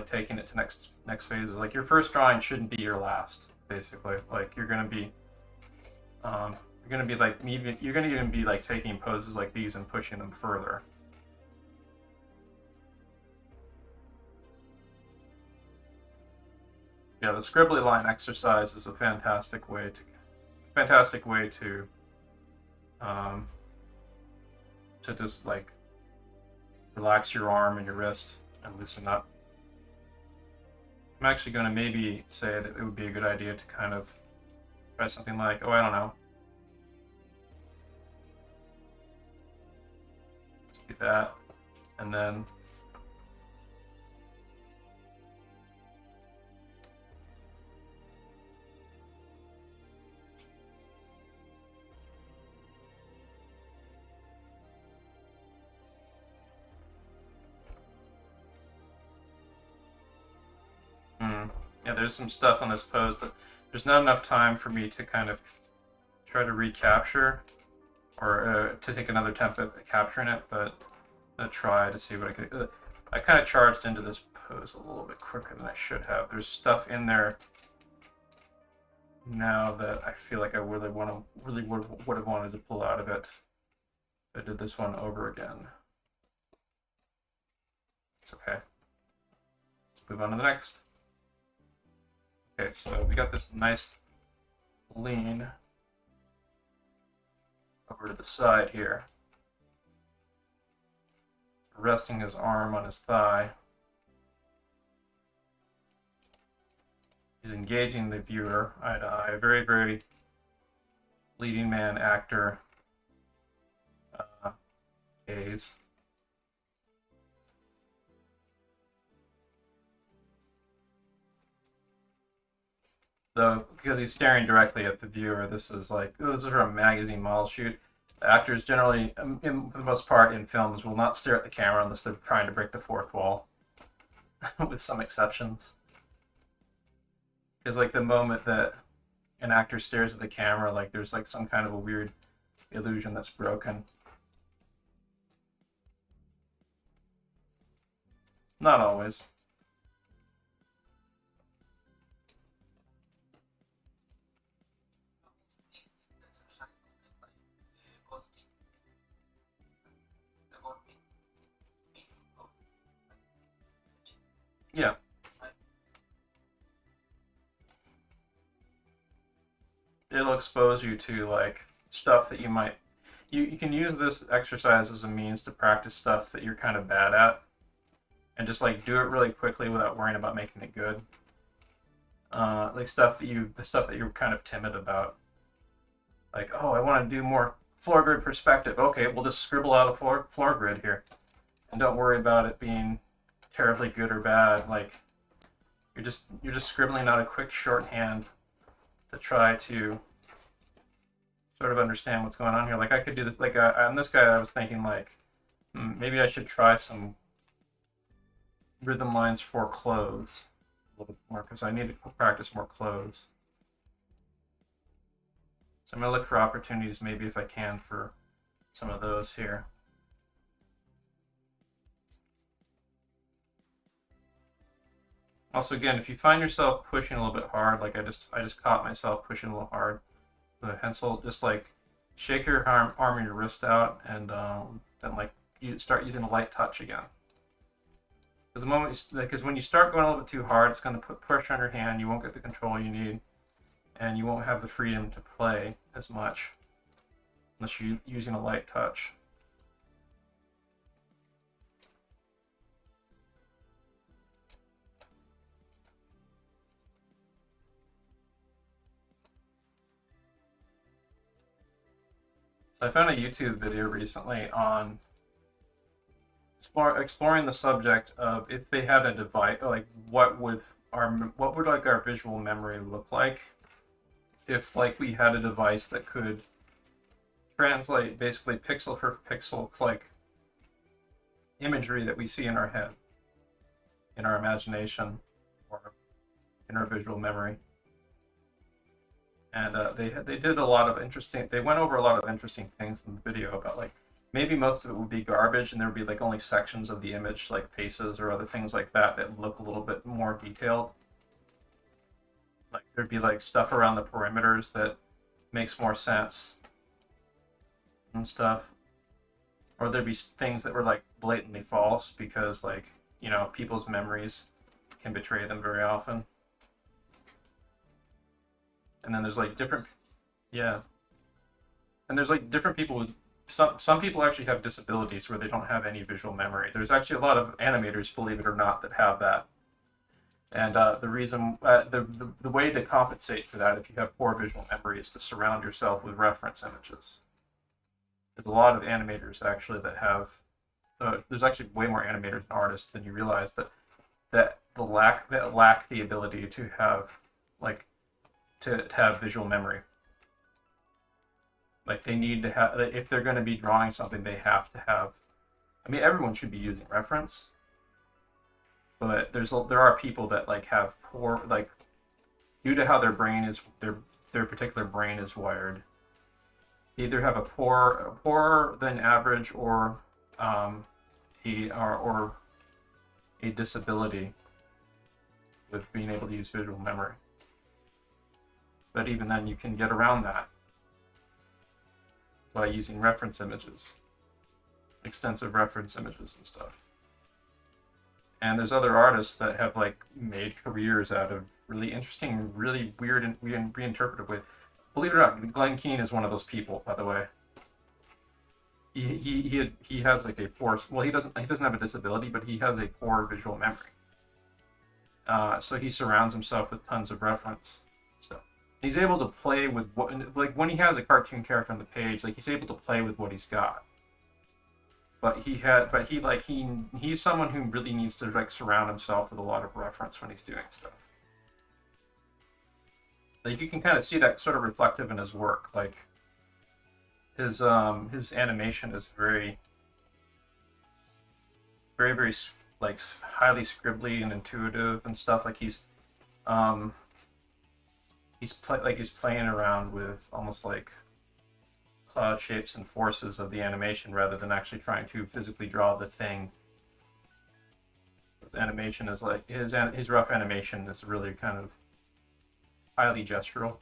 taking it to next phases. Like your first drawing shouldn't be your last, basically. Like you're gonna even be like taking poses like these and pushing them further. Yeah, the scribbly line exercise is a fantastic way to just like relax your arm and your wrist and loosen up. I'm actually going to maybe say that it would be a good idea to kind of try something like, oh, I don't know. Just do that, and then yeah, there's some stuff on this pose that there's not enough time for me to kind of try to recapture or to take another attempt at capturing it, but I'm gonna try to see what I could. I kind of charged into this pose a little bit quicker than I should have. There's stuff in there now that I feel like I really would have wanted to pull out of it. I did this one over again. It's okay. Let's move on to the next. Okay, so we got this nice lean over to the side here. Resting his arm on his thigh. He's engaging the viewer eye to eye. Very, very leading man actor gaze. Though, because he's staring directly at the viewer, this is a magazine model shoot. The actors generally, for the most part in films, will not stare at the camera unless they're trying to break the fourth wall, with some exceptions. Because like the moment that an actor stares at the camera, like there's like some kind of a weird illusion that's broken. Not always. Yeah. It'll expose you to like stuff that you might you can use this exercise as a means to practice stuff that you're kind of bad at, and just like do it really quickly without worrying about making it good. Like the stuff that you're kind of timid about. Like, oh, I want to do more floor grid perspective. Okay, we'll just scribble out a floor grid here, and don't worry about it being terribly good or bad. Like, you're just scribbling out a quick shorthand to try to sort of understand what's going on here. Like, I could do this. Like, on this guy, I was thinking like, maybe I should try some rhythm lines for clothes a little bit more, because I need to practice more clothes. So I'm going to look for opportunities, maybe if I can, for some of those here. Also, again, if you find yourself pushing a little bit hard, like I just caught myself pushing a little hard with a pencil, just like shake your arm or your wrist out, and then like you start using a light touch again. Because the moment, because when you start going a little bit too hard, it's going to put pressure on your hand. You won't get the control you need, and you won't have the freedom to play as much unless you're using a light touch. I found a YouTube video recently on exploring the subject of if they had a device, like what would like our visual memory look like if like we had a device that could translate basically pixel for pixel like imagery that we see in our head, in our imagination, or in our visual memory. And they did a lot of interesting. They went over a lot of interesting things in the video about like maybe most of it would be garbage, and there would be like only sections of the image, like faces or other things like that, that look a little bit more detailed. Like there'd be like stuff around the perimeters that makes more sense and stuff, or there'd be things that were like blatantly false because like, you know, people's memories can betray them very often. And then there's like different, yeah. And there's like different people with, some people actually have disabilities where they don't have any visual memory. There's actually a lot of animators, believe it or not, that have that. And the reason, the way to compensate for that if you have poor visual memory is to surround yourself with reference images. There's a lot of animators actually that have, there's actually way more animators and artists than you realize that lack the ability to have like, to have visual memory. Like they need to have, if they're going to be drawing something, they have to have, I mean, everyone should be using reference, but there are people that like have poor, like due to how their brain is, their particular brain is wired, they either have a poorer than average or a disability with being able to use visual memory. But even then, you can get around that by using reference images, extensive reference images and stuff. And there's other artists that have like made careers out of really interesting, really weird and reinterpretive ways. Believe it or not, Glenn Keane is one of those people, by the way. He has like a poor, well, he doesn't have a disability, but he has a poor visual memory. So he surrounds himself with tons of reference stuff. He's able to play with what, like when he has a cartoon character on the page, like he's able to play with what he's got. But he's someone who really needs to like surround himself with a lot of reference when he's doing stuff. Like you can kind of see that sort of reflective in his work. Like his animation is very like highly scribbly and intuitive and stuff. Like he's playing around with almost like cloud shapes and forces of the animation rather than actually trying to physically draw the thing. The animation is like his rough animation is really kind of highly gestural.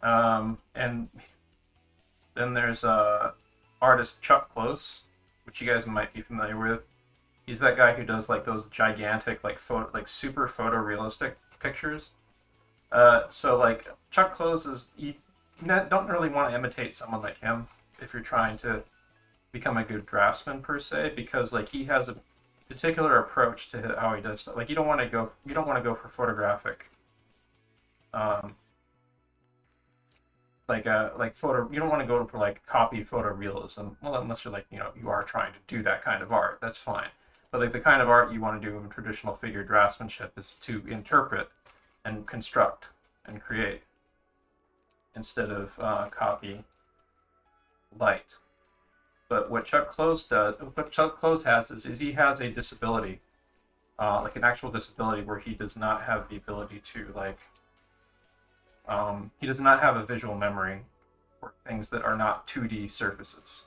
And then there's artist Chuck Close, which you guys might be familiar with. He's that guy who does like those gigantic, like super photorealistic pictures. So like Chuck Close is you don't really want to imitate someone like him if you're trying to become a good draftsman per se, because like he has a particular approach to how he does stuff. Like you don't want to go for photographic, like photo. You don't want to go for like copy photorealism. Well, unless you're like you are trying to do that kind of art, that's fine. But like the kind of art you want to do in traditional figure draftsmanship is to interpret and construct and create instead of copy light. But what Chuck Close has is he has a disability, like an actual disability where he does not have the ability to like, he does not have a visual memory for things that are not 2D surfaces.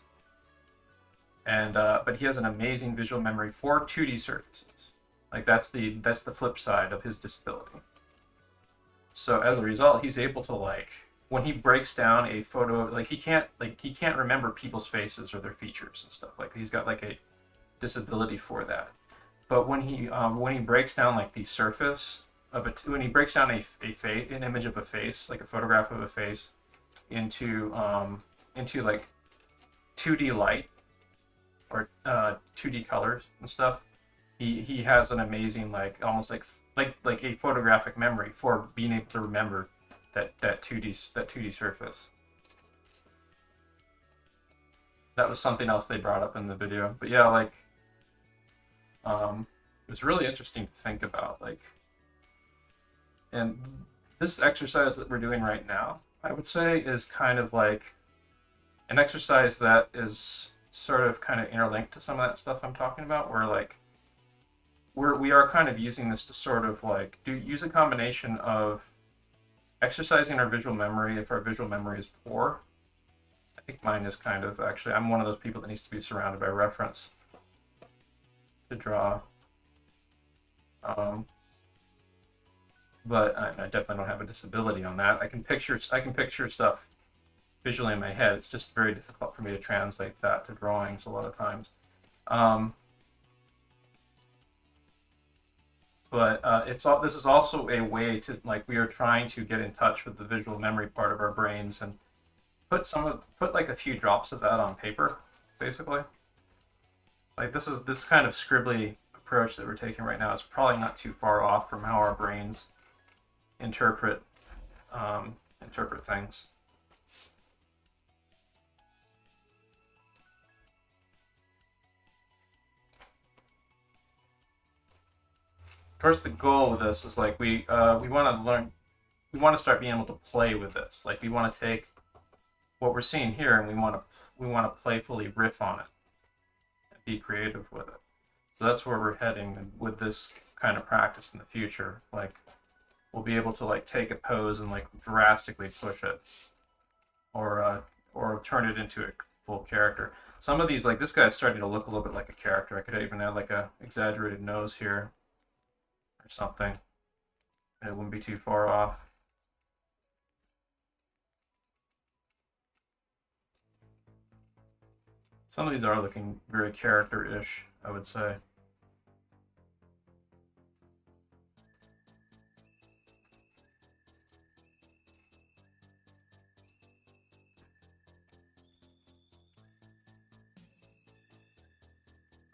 And but he has an amazing visual memory for 2D surfaces. Like that's the flip side of his disability. So as a result, he's able to like when he breaks down a photo, like he can't remember people's faces or their features and stuff. Like he's got like a disability for that. But when he breaks down like the surface of it, when he breaks down an image of a face, like a photograph of a face, into like 2D light or 2D colors and stuff, he has an amazing like almost like a photographic memory for being able to remember that 2D surface. That was something else they brought up in the video. But yeah, like it was really interesting to think about, like, and this exercise that we're doing right now, I would say, is kind of like an exercise that is sort of kind of interlinked to some of that stuff I'm talking about, where like we are kind of using this to sort of like use a combination of exercising our visual memory if our visual memory is poor. I think mine is kind of, actually, I'm one of those people that needs to be surrounded by reference to draw. But I definitely don't have a disability on that. I can picture stuff visually in my head. It's just very difficult for me to translate that to drawings a lot of times. But this is also a way to, like, we are trying to get in touch with the visual memory part of our brains and put like a few drops of that on paper, basically. Like this kind of scribbly approach that we're taking right now is probably not too far off from how our brains interpret things. Of course, the goal with this is like we want to learn, we want to start being able to play with this. Like we want to take what we're seeing here and we want to playfully riff on it and be creative with it. So that's where we're heading with this kind of practice in the future. Like we'll be able to like take a pose and like drastically push it, or turn it into a full character. Some of these, like this guy's starting to look a little bit like a character. I could even add like a exaggerated nose here or something, and it wouldn't be too far off. Some of these are looking very character-ish, I would say.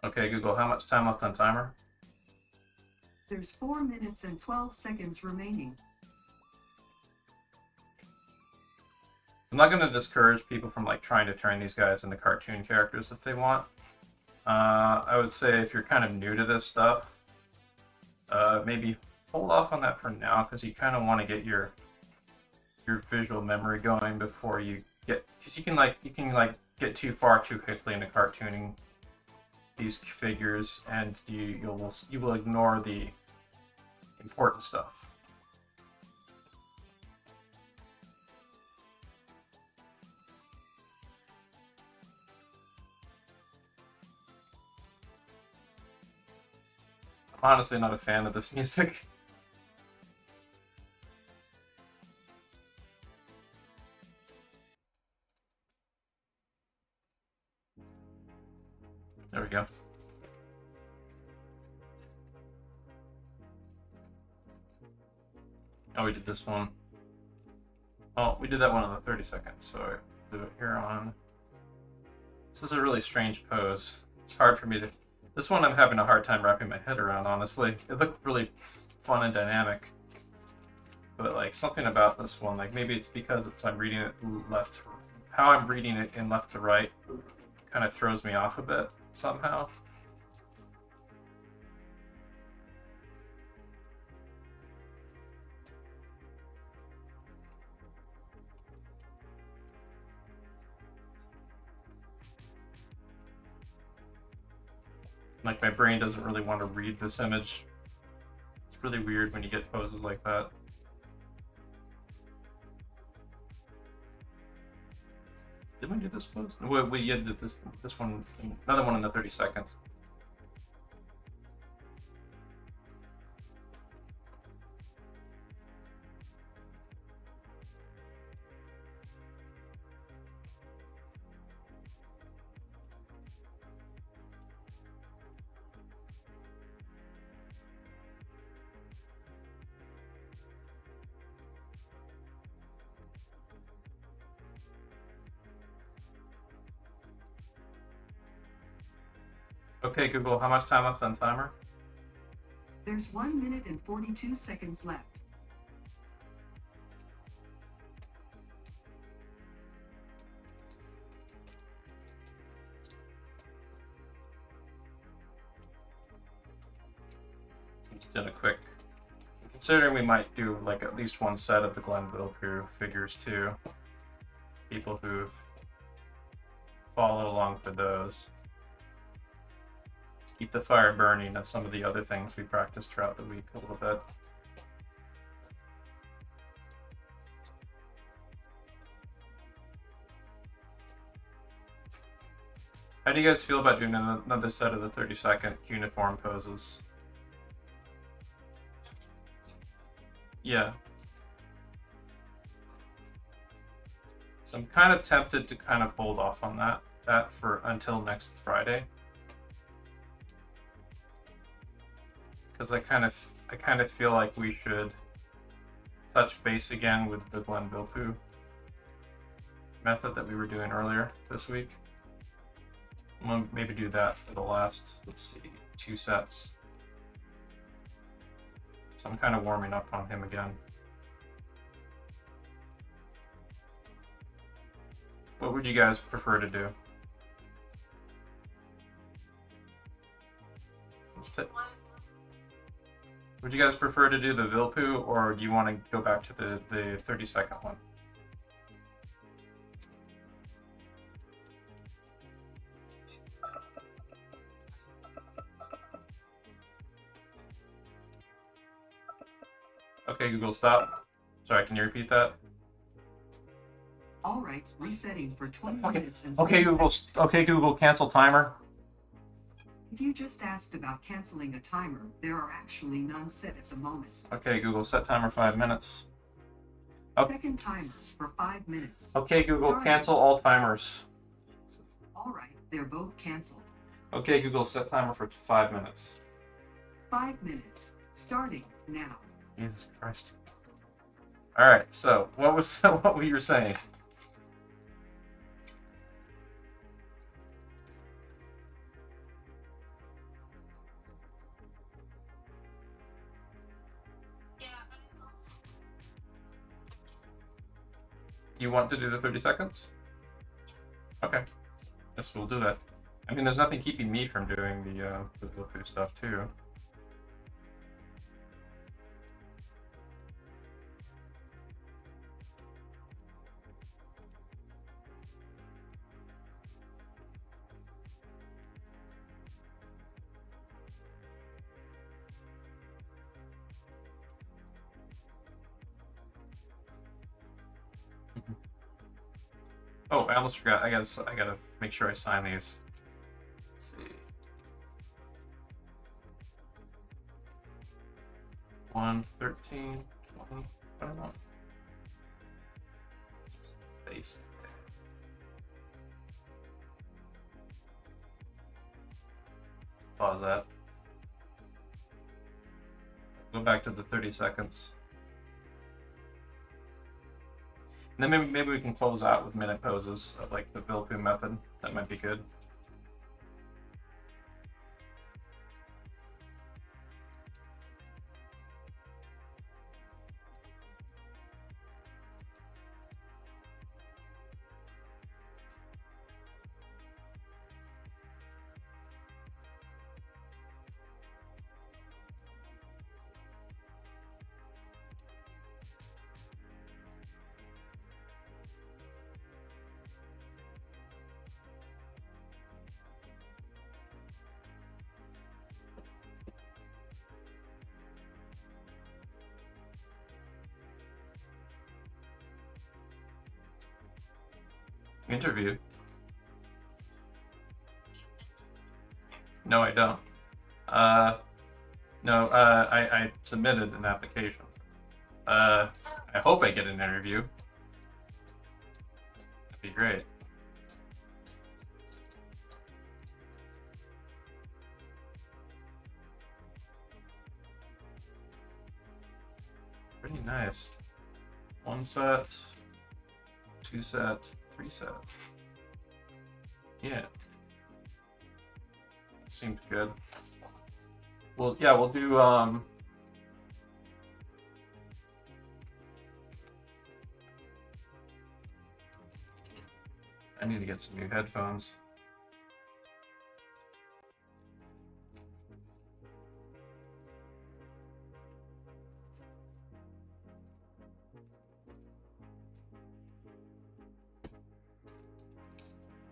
Okay, Google, how much time left on timer? There's 4 minutes and 12 seconds remaining. I'm not going to discourage people from like trying to turn these guys into cartoon characters if they want. I would say if you're kind of new to this stuff, maybe hold off on that for now, because you kind of want to get your visual memory going before you get, because you can get too far too quickly into cartooning these figures, and you will ignore the important stuff. I'm honestly not a fan of this music. There we go. Oh, we did this one. Oh, we did that one on the 30 seconds, so I do it here on. This is a really strange pose. It's hard for me to. This one I'm having a hard time wrapping my head around, honestly. It looked really fun and dynamic. But like something about this one, like maybe it's because I'm reading it left to, how I'm reading it in left to right kind of throws me off a bit somehow. Like my brain doesn't really want to read this image. It's really weird when you get poses like that. Did we do this pose? We did this one, another one in the 30 seconds. Okay, Google, how much time left on timer? There's 1 minute and 42 seconds left. Just did a quick. Considering we might do like at least one set of the Glenville crew figures too. People who've followed along for those. Let's keep the fire burning of some of the other things we practiced throughout the week a little bit. How do you guys feel about doing another set of the 30-second uniform poses? Yeah. So I'm kind of tempted to kind of hold off on that for until next Friday. Because I kind of feel like we should touch base again with the Glenville poo method that we were doing earlier this week. I'm gonna maybe do that for the last, let's see, 2 sets. So I'm kind of warming up on him again. What would you guys prefer to do? Would you guys prefer to do the Vilpoo, or do you want to go back to the 30-second one? Okay, Google, stop. Sorry, can you repeat that? All right, resetting for 20 minutes and Okay, 45 Google. seconds. Okay, Google, cancel timer. If you just asked about canceling a timer, there are actually none set at the moment. Okay, Google, set timer 5 minutes. Oh. Second timer for 5 minutes. Okay, Google, Starting. cancel all timers. All right, they're both canceled. Okay, Google, set timer for 5 minutes. 5 minutes, starting now. Jesus Christ. All right, so what was what were you saying? Yeah, I also. You want to do the 30 seconds? Okay. Yes, we'll do that. I mean, there's nothing keeping me from doing the Vilpoo stuff too. Oh, I almost forgot. I gotta make sure I sign these. Let's see. 1, 13, 20, 21. Paste. Pause that. Go back to the 30 seconds. And then maybe we can close out with minute poses of like the Vilpu method. That might be good. Interview? No, I don't. No, I submitted an application. I hope I get an interview. That'd be great. Pretty nice. 1 set, 2 set, 3 sets. Yeah. Seems good. Well, yeah, we'll do, I need to get some new headphones.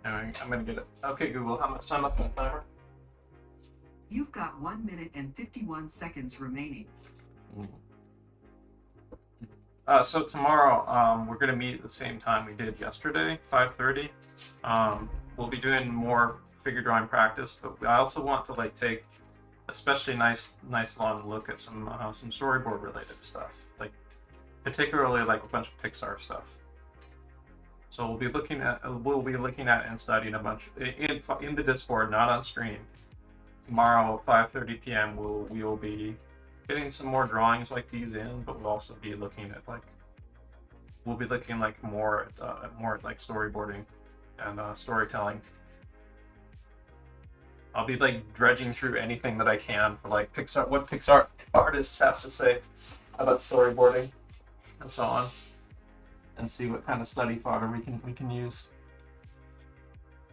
Anyway, I'm gonna get it. Okay, Google, how much time left on the timer? You've got 1 minute and 51 seconds remaining. So tomorrow, we're gonna meet at the same time we did yesterday, 5:30. We'll be doing more figure drawing practice, but I also want to like take especially nice long look at some storyboard related stuff, like particularly like a bunch of Pixar stuff. So we'll be looking at and studying a bunch in the Discord, not on stream. Tomorrow, 5:30 p.m. we will be getting some more drawings like these in, but we'll also be looking at like more like storyboarding and storytelling. I'll be like dredging through anything that I can for like what Pixar artists have to say about storyboarding and so on, and see what kind of study fodder we can use.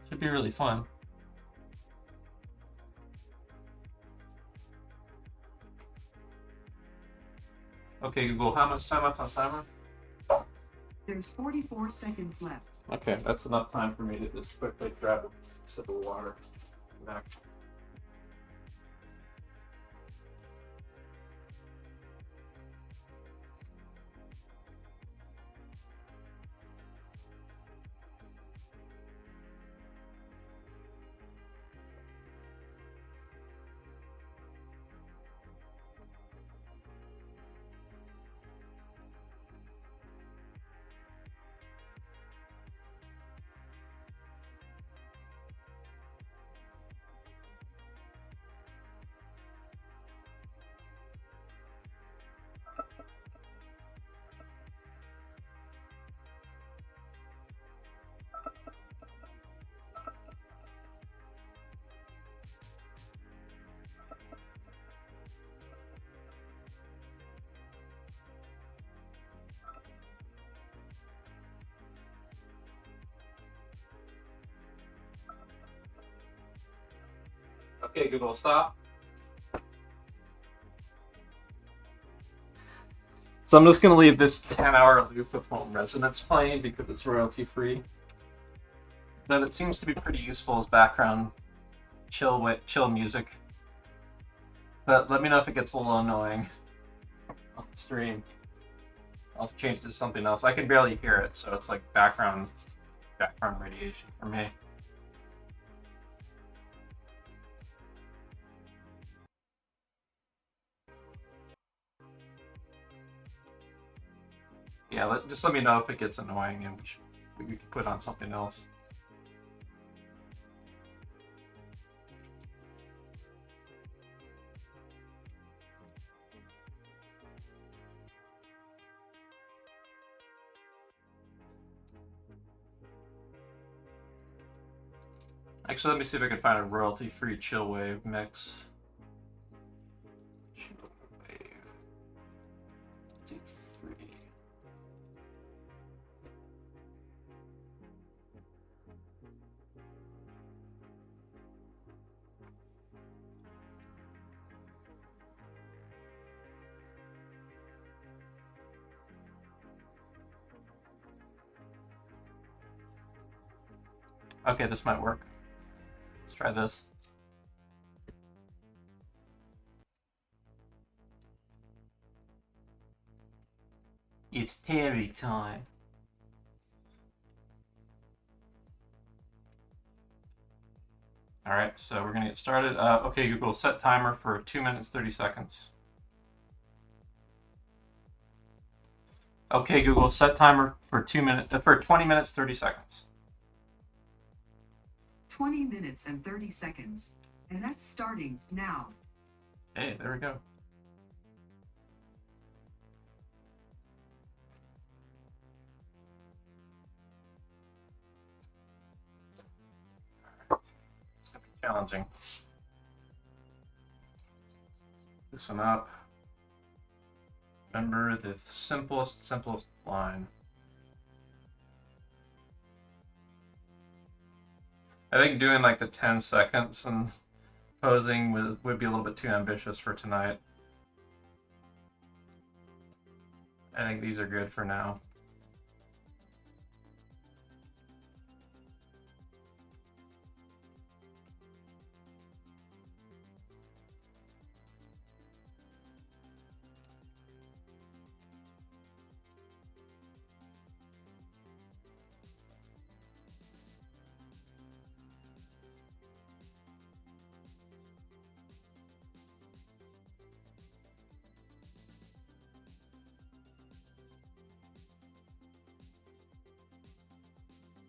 Should be really fun. Okay, Google, how much time left on timer? There's 44 seconds left. Okay, that's enough time for me to just quickly grab a sip of water. Back. Okay, Google, stop. So I'm just going to leave this 10-hour loop of home resonance playing because it's royalty free. But it seems to be pretty useful as background chill music. But let me know if it gets a little annoying on the stream. I'll change it to something else. I can barely hear it, so it's like background radiation for me. Yeah, just let me know if it gets annoying and we can put on something else. Actually, let me see if I can find a royalty-free chill wave mix. Chill wave. Royalty-free. Okay, this might work. Let's try this. It's Terry time. Alright, so we're gonna get started. Okay, Google, set timer for 2 minutes 30 seconds. Okay, Google, set timer for 20 minutes 30 seconds. 20 minutes and 30 seconds. And that's starting now. Hey, there we go. It's gonna be challenging. Listen up. Remember the simplest line. I think doing like the 10 seconds and posing would be a little bit too ambitious for tonight. I think these are good for now.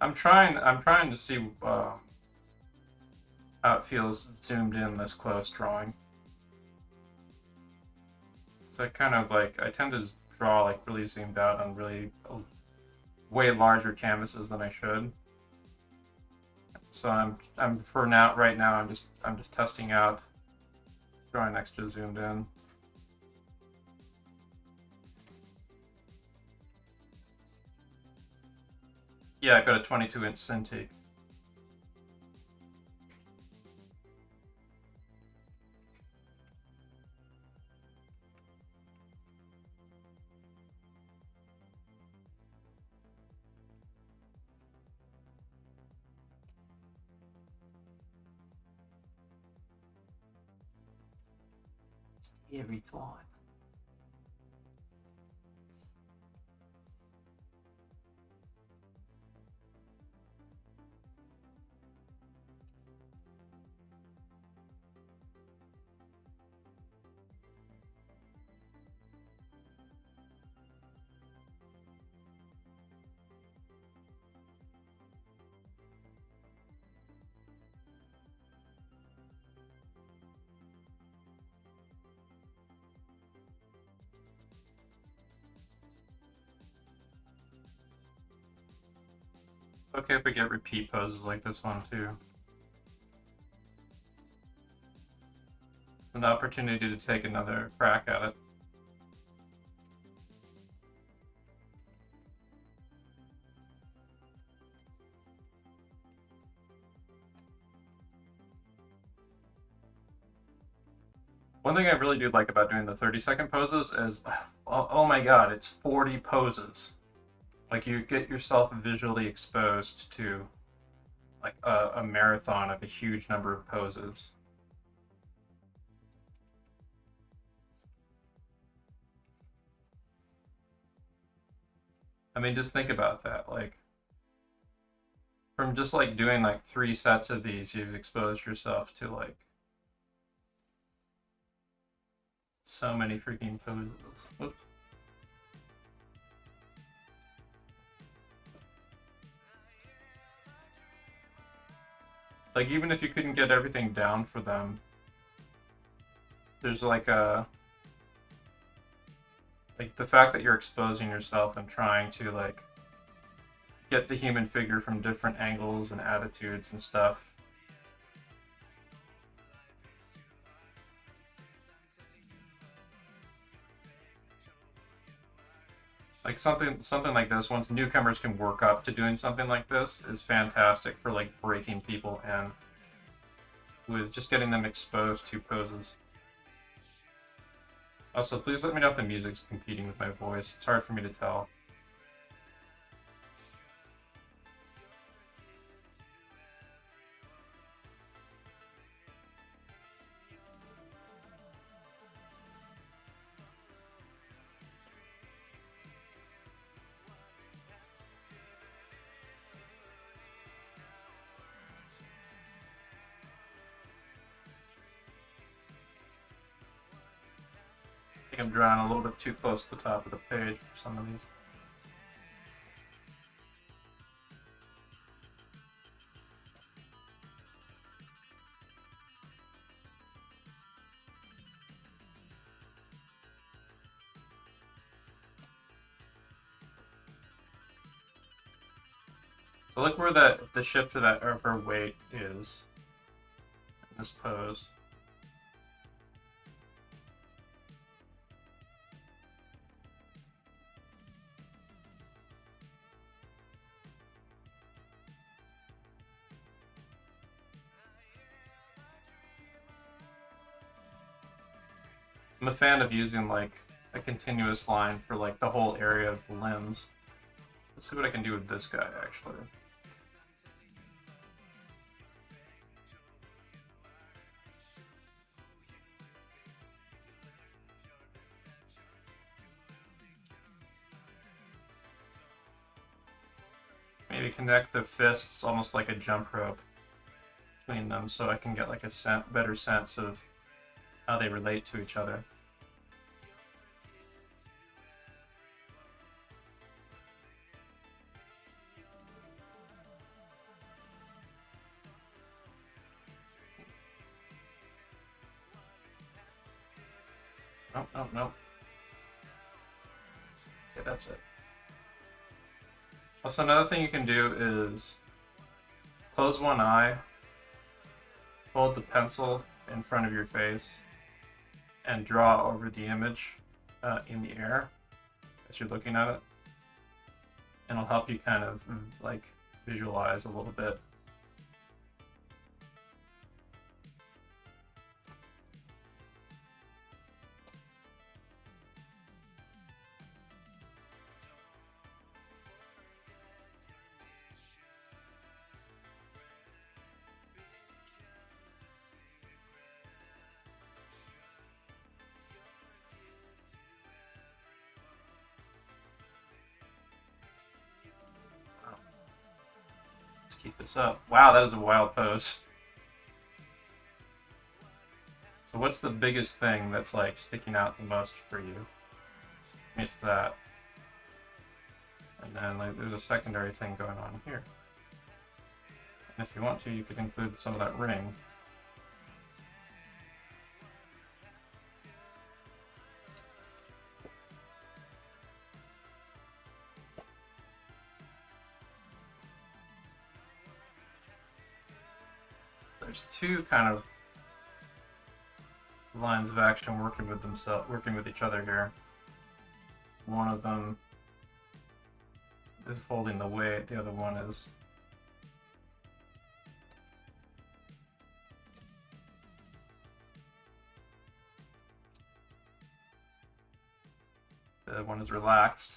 I'm trying to see how it feels zoomed in this close drawing. So I kind of like, I tend to draw like really zoomed out on really way larger canvases than I should. So I'm for now, right now, I'm just testing out drawing extra zoomed in. Yeah, I got a 22-inch Cintiq. Every time. Okay if we get repeat poses like this one too. An opportunity to take another crack at it. One thing I really do like about doing the 30-second poses is, oh my god, it's 40 poses. Like, you get yourself visually exposed to like a marathon of a huge number of poses. I mean, just think about that. Like, from just like doing like 3 sets of these, you've exposed yourself to like so many freaking poses. Oops. Like, even if you couldn't get everything down for them, there's like the fact that you're exposing yourself and trying to like get the human figure from different angles and attitudes and stuff Like something like this, once newcomers can work up to doing something like this, is fantastic for like breaking people in with just getting them exposed to poses. Also, please let me know if the music's competing with my voice. It's hard for me to tell. I think I'm drawing a little bit too close to the top of the page for some of these. So look where the shift of her weight is in this pose. I'm a fan of using like a continuous line for like the whole area of the limbs. Let's see what I can do with this guy actually. Maybe connect the fists almost like a jump rope between them so I can get like a better sense of how they relate to each other. Nope, nope, nope. Okay, that's it. Also, another thing you can do is close one eye, hold the pencil in front of your face, and draw over the image in the air as you're looking at it. And it'll help you kind of like visualize a little bit. Keep this up. Wow, that is a wild pose. So what's the biggest thing that's like sticking out the most for you? It's that. And then like there's a secondary thing going on here. And if you want to, you could include some of that ring. There's two kind of lines of action working with each other here. One of them is holding the weight, the other one is relaxed.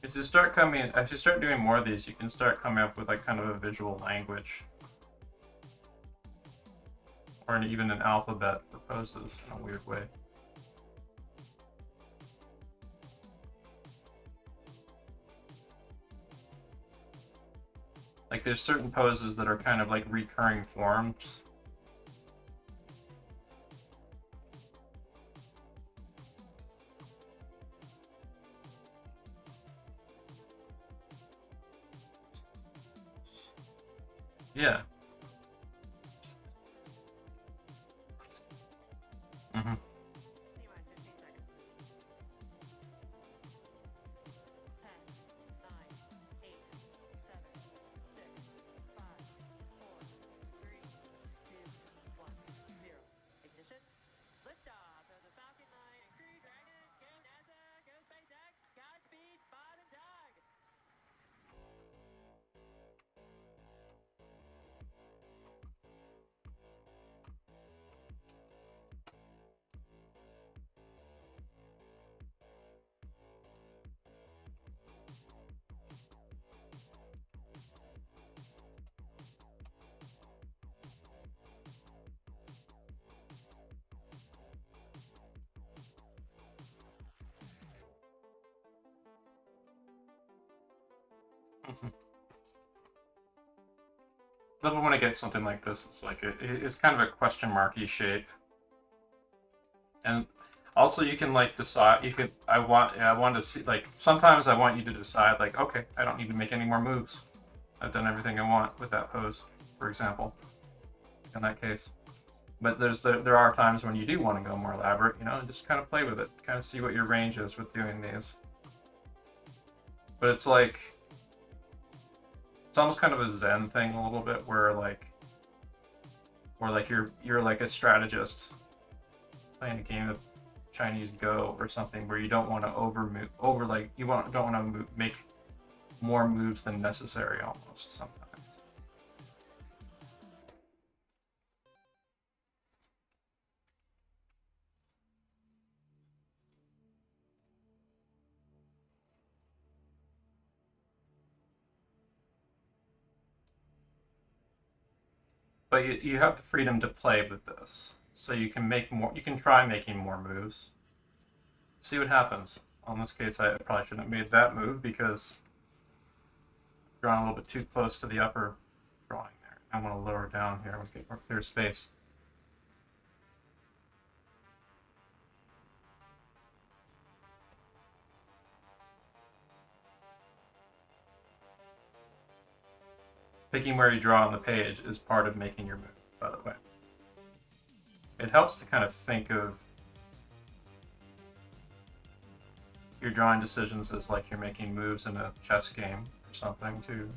As you start doing more of these, you can start coming up with like kind of a visual language. Or even an alphabet for poses in a weird way. Like there's certain poses that are kind of like recurring forms. Yeah. Mm-hmm. Then when I get something like this, it's like it's kind of a question marky shape, and also you can like decide. You could I want to see, like, sometimes I want you to decide, like, okay, I don't need to make any more moves. I've done everything I want with that pose, for example. In that case, but there are times when you do want to go more elaborate, you know, and just kind of play with it, kind of see what your range is with doing these. But it's like, it's almost kind of a Zen thing a little bit, where you're like a strategist playing a game of Chinese Go or something, where you don't want to don't want to make more moves than necessary almost sometimes. But you have the freedom to play with this, so you can make more. You can try making more moves. See what happens. On this case, I probably shouldn't have made that move because I've drawn a little bit too close to the upper drawing there. I want to lower down here. Let's get more clear space. Picking where you draw on the page is part of making your move, by the way. It helps to kind of think of your drawing decisions as like you're making moves in a chess game or something too.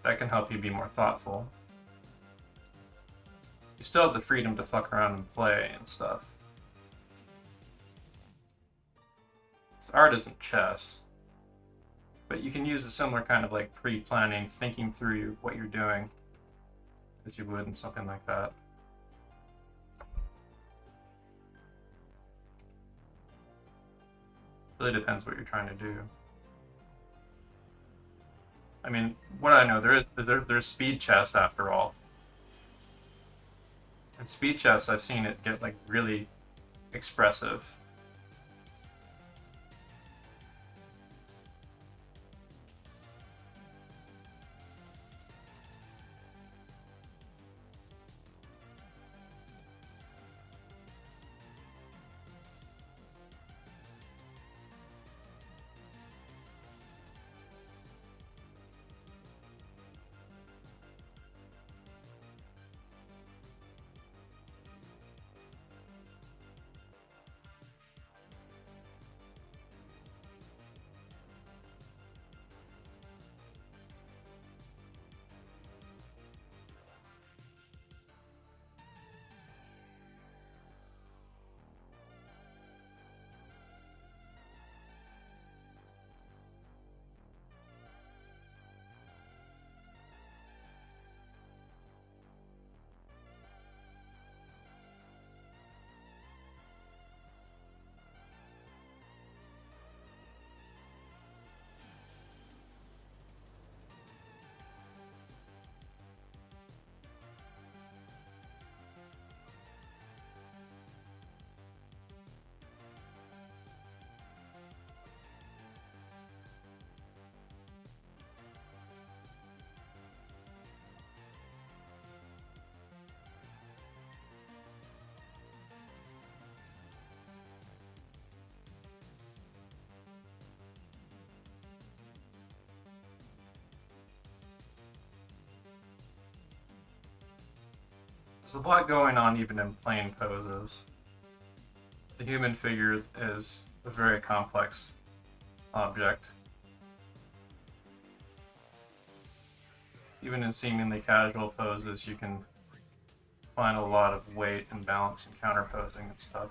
That can help you be more thoughtful. You still have the freedom to fuck around and play and stuff. So art isn't chess, but you can use a similar kind of like pre-planning, thinking through what you're doing as you would in something like that. Really depends what you're trying to do. I mean, what I know, there's speed chess after all. And speed chess, I've seen it get like really expressive. There's a lot going on even in plain poses. The human figure is a very complex object. Even in seemingly casual poses, you can find a lot of weight and balance and counterposing and stuff.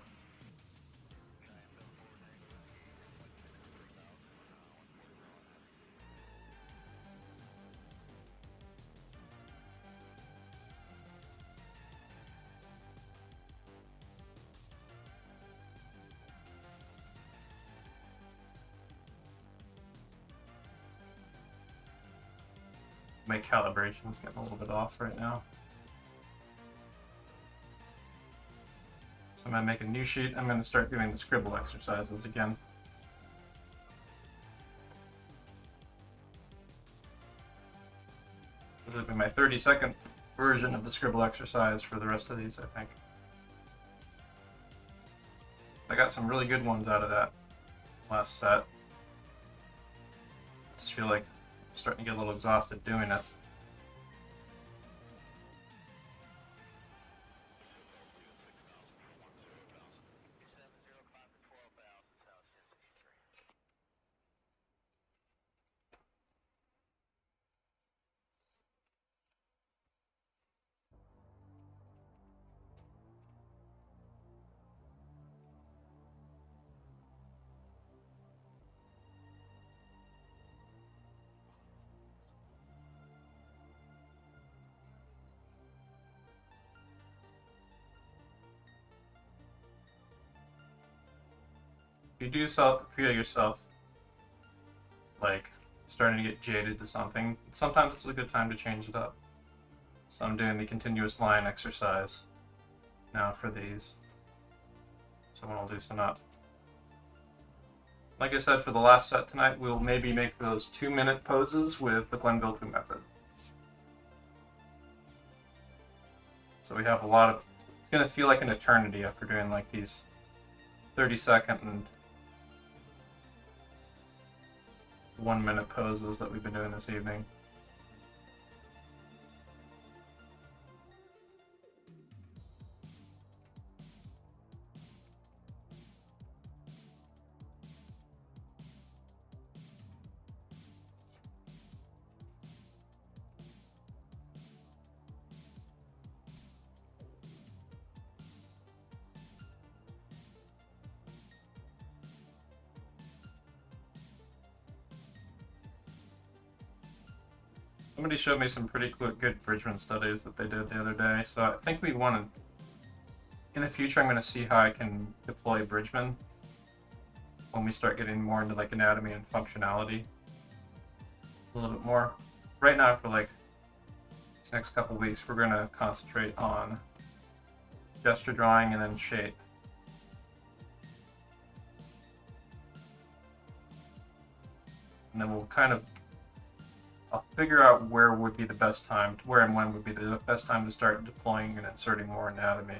My calibration's getting a little bit off right now. So I'm going to make a new sheet. I'm going to start doing the scribble exercises again. This will be my 30-second version of the scribble exercise for the rest of these, I think. I got some really good ones out of that last set. Just feel like I'm starting to get a little exhausted doing it. If you feel yourself like starting to get jaded to something, sometimes it's a good time to change it up. So I'm doing the continuous line exercise now for these. So when I'll loosen up. Like I said, for the last set tonight, we'll maybe make those 2-minute poses with the Glenville 2 method. So we have a lot of, it's going to feel like an eternity after doing like these 30-second and 1-minute poses that we've been doing this evening. Somebody showed me some pretty good Bridgman studies that they did the other day, so I think we want to, in the future I'm going to see how I can deploy Bridgman when we start getting more into like anatomy and functionality a little bit more. Right now for like these next couple weeks we're going to concentrate on gesture drawing and then shape. And then we'll kind of, I'll figure out where would be the best time, where and when would be the best time to start deploying and inserting more anatomy.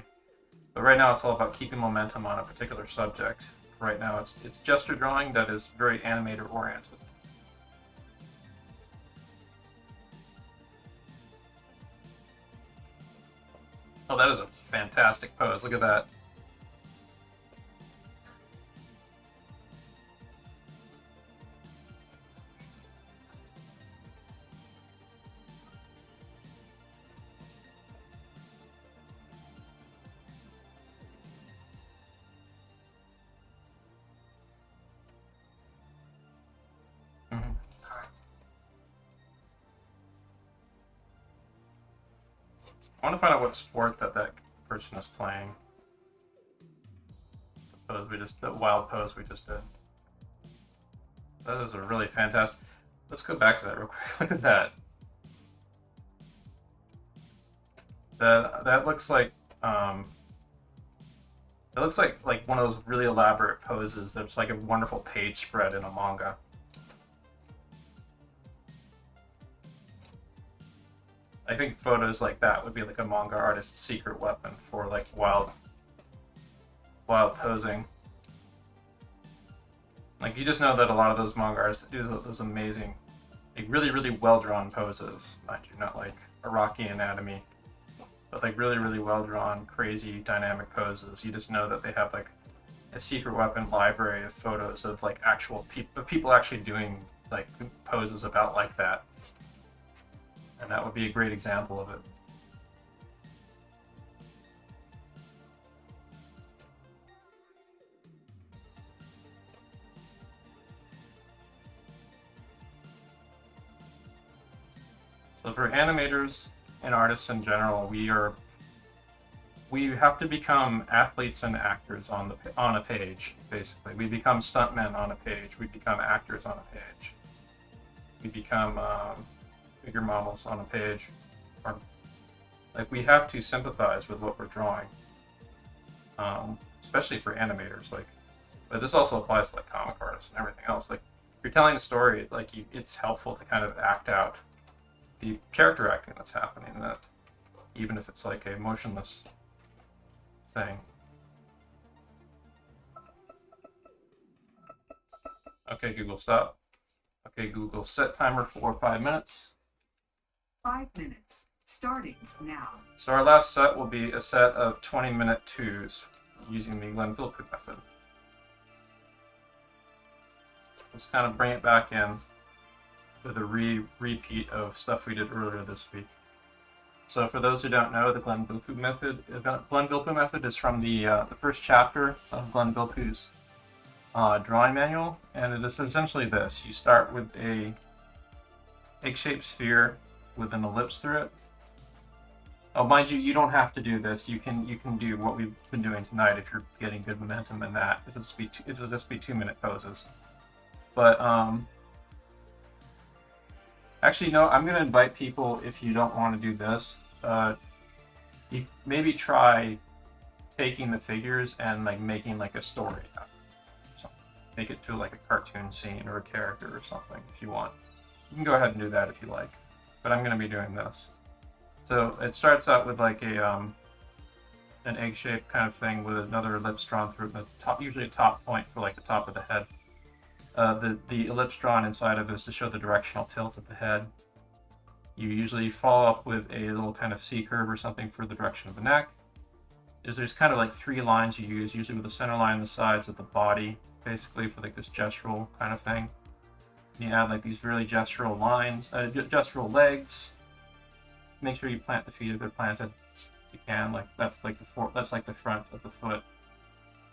But right now it's all about keeping momentum on a particular subject. Right now it's gesture drawing that is very animator oriented. Oh, that is a fantastic pose. Look at that. I want to find out what sport that person is playing. The wild pose we just did. That is a really fantastic. Let's go back to that real quick. Look at that. That looks like it looks like one of those really elaborate poses that's like a wonderful page spread in a manga. I think photos like that would be like a manga artist's secret weapon for like wild posing. Like you just know that a lot of those manga artists do those amazing, like really well drawn poses. Mind you, not like Iraqi anatomy with like really, really well drawn, crazy, dynamic poses. You just know that they have like a secret weapon library of photos of like actual people actually doing like poses about like that, and that would be a great example of it. So for animators and artists in general, we have to become athletes and actors on a page. Basically, we become stuntmen on a page. We become actors on a page. We become figure models on a page. Or, like, we have to sympathize with what we're drawing, especially for animators. Like, but this also applies to like comic artists and everything else. Like, if you're telling a story, like it's helpful to kind of act out the character acting that's happening in it, even if it's like a motionless thing. Okay, Google, stop. Okay, Google, set timer for 5 minutes. 5 minutes. Starting now. So our last set will be a set of 20-minute twos using the Glenn-Vilppu method. Let's kind of bring it back in with a repeat of stuff we did earlier this week. So for those who don't know, the Glenn-Vilppu method is from the first chapter of Glenn-Vilppu's drawing manual, and it is essentially this. You start with a egg-shaped sphere with an ellipse through it. Oh, mind you, you don't have to do this. You can do what we've been doing tonight if you're getting good momentum in that. It'll just be 2-minute poses. But actually, no, I'm going to invite people, if you don't want to do this, you maybe try taking the figures and like making like a story out of it. So make it to like a cartoon scene or a character or something if you want. You can go ahead and do that if you like, but I'm going to be doing this. So it starts out with like a an egg-shaped kind of thing with another ellipse drawn through the top, usually a top point for like the top of the head. The ellipse drawn inside of it is to show the directional tilt of the head. You usually follow up with a little kind of C-curve or something for the direction of the neck. There's kind of like 3 lines you use, usually with the center line and the sides of the body, basically for like this gestural kind of thing. And you add like these really gestural lines, gestural legs. Make sure you plant the feet if they're planted. If you can, like that's like the front of the foot,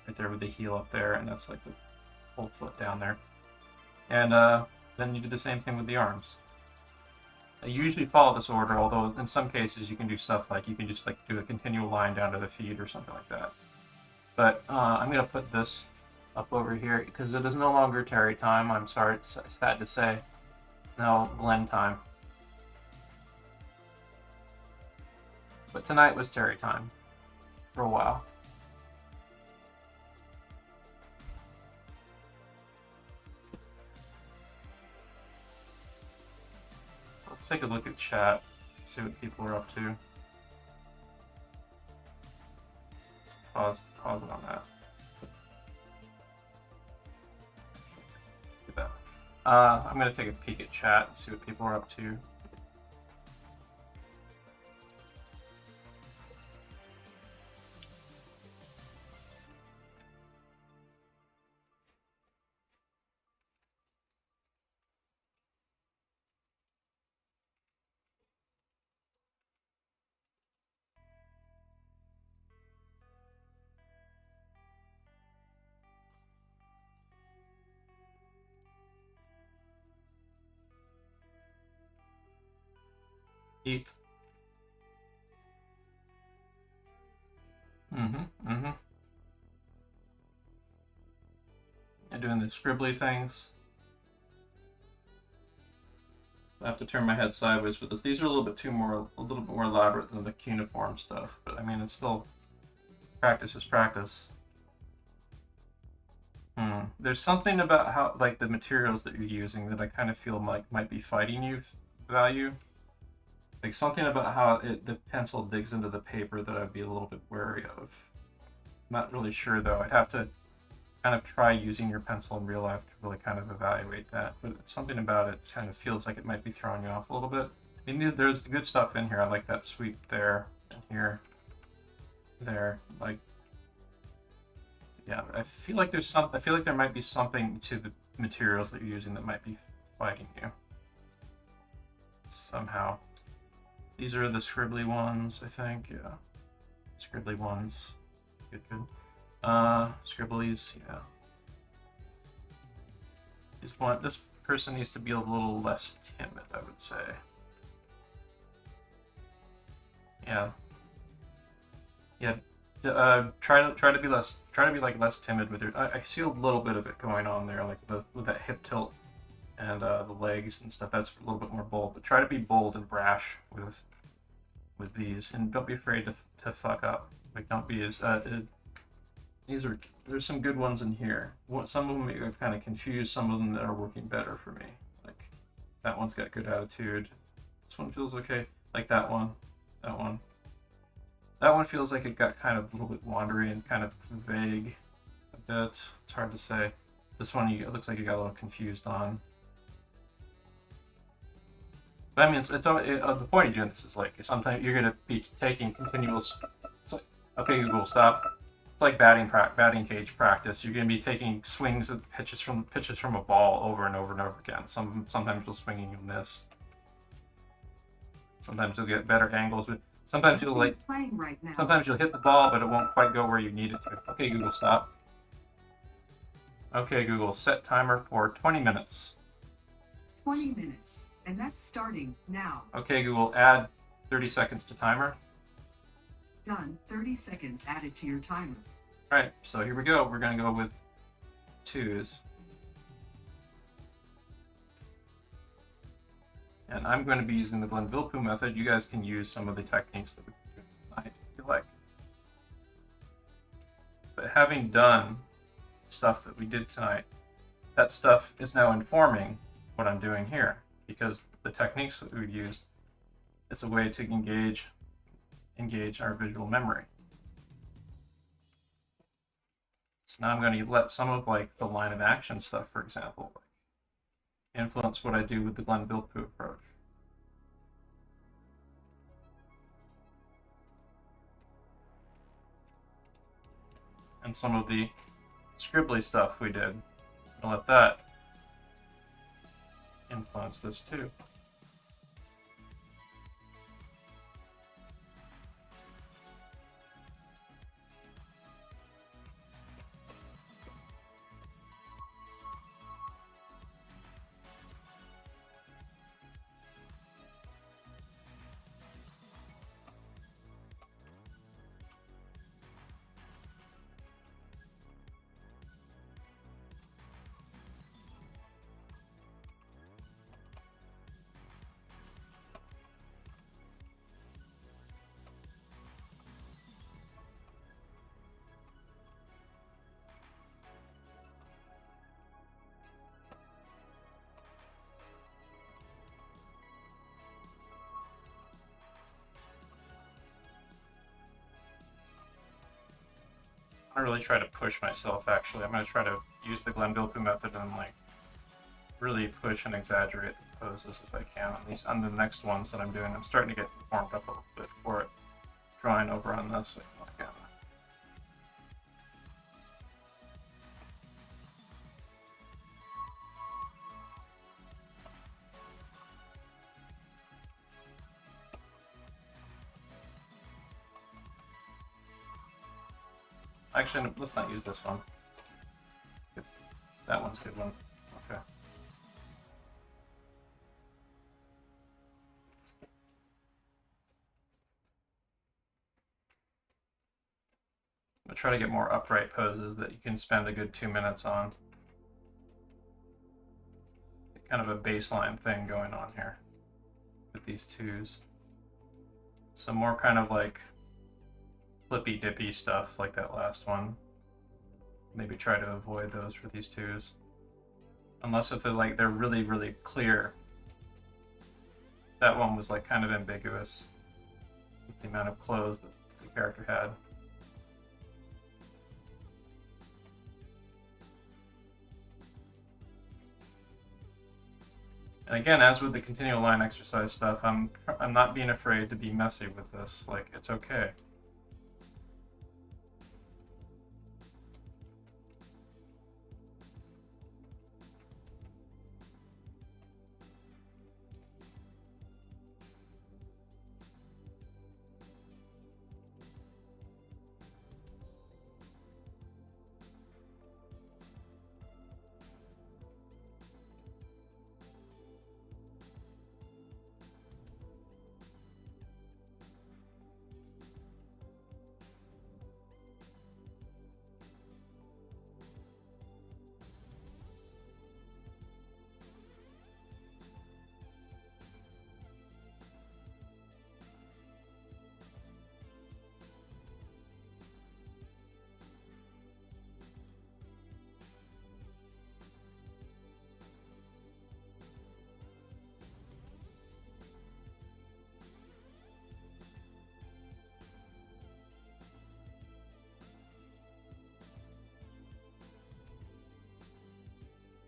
right there with the heel up there, and that's like the whole foot down there. And then you do the same thing with the arms. You usually follow this order, although in some cases you can do stuff like you can just like do a continual line down to the feet or something like that. But I'm gonna put this up over here because it is no longer Terry time. I'm sorry, it's sad to say. It's now Glenn time. But tonight was Terry time for a while. So let's take a look at chat, see what people are up to. Pause it on that. Look at that. I'm going to take a peek at chat and see what people are up to. Eat. And doing the scribbly things. I have to turn my head sideways for this. These are a little bit more elaborate than the cuneiform stuff, but I mean, it's still practice is practice. There's something about how, like, the materials that you're using that I kind of feel like might be fighting you value. Like something about how the pencil digs into the paper that I'd be a little bit wary of. I'm not really sure though. I'd have to kind of try using your pencil in real life to really kind of evaluate that. But something about it kind of feels like it might be throwing you off a little bit. I mean, there's good stuff in here. I like that sweep there. and here, there, like, yeah. I feel like there's some. I feel like there might be something to the materials that you're using that might be fighting you somehow. These are the scribbly ones, I think. Yeah, scribbly ones. Good, good. Scribblies. Yeah. This person needs to be a little less timid, I would say. Yeah. Yeah. Try to be less. Try to be like less timid with your. I see a little bit of it going on there, like with that hip tilt and the legs and stuff. That's a little bit more bold. But try to be bold and brash with these, and don't be afraid to fuck up. Like don't be as there's some good ones in here. Some of them are kind of confused. Some of them that are working better for me. Like that one's got good attitude. This one feels okay. Like that one. That one. That one feels like it got kind of a little bit wandery and kind of vague a bit. It's hard to say. This one, it looks like you got a little confused on. But I mean, the point of doing this is like sometimes you're going to be taking continuous. It's like, okay, Google, stop. It's like batting cage practice. You're going to be taking swings at pitches from a ball over and over and over again. Sometimes you'll swing and you'll miss. Sometimes you'll get better angles, but sometimes you'll like. Playing right now. Sometimes you'll hit the ball, but it won't quite go where you need it to. Okay, Google, stop. Okay, Google, set timer for 20 minutes. 20 minutes, and that's starting now. Okay, Google, add 30 seconds to timer. Done. 30 seconds added to your timer. All right, so here we go. We're going to go with 2s. And I'm going to be using the Glenn-Vilppu method. You guys can use some of the techniques that we do tonight if you like. But having done stuff that we did tonight, that stuff is now informing what I'm doing here, because the techniques that we've used is a way to engage our visual memory. So now I'm going to let some of like the line of action stuff, for example, influence what I do with the Glenn-Vilppu approach. And some of the scribbly stuff we did. I'll let that influence this too. I really try to push myself, actually. I'm going to try to use the Glenn-Vilppu method and like really push and exaggerate the poses if I can. At least on the next ones that I'm doing, I'm starting to get warmed up a little bit for it. Drawing over on this again. Actually, let's not use this one. That one's a good one. Okay. I'll try to get more upright poses that you can spend a good 2 minutes on. Kind of a baseline thing going on here with these 2s. So more kind of like flippy dippy stuff like that last one. Maybe try to avoid those for these 2s. Unless if they're really, really clear. That one was like kind of ambiguous with the amount of clothes that the character had. And again, as with the continual line exercise stuff, I'm not being afraid to be messy with this. Like, it's okay.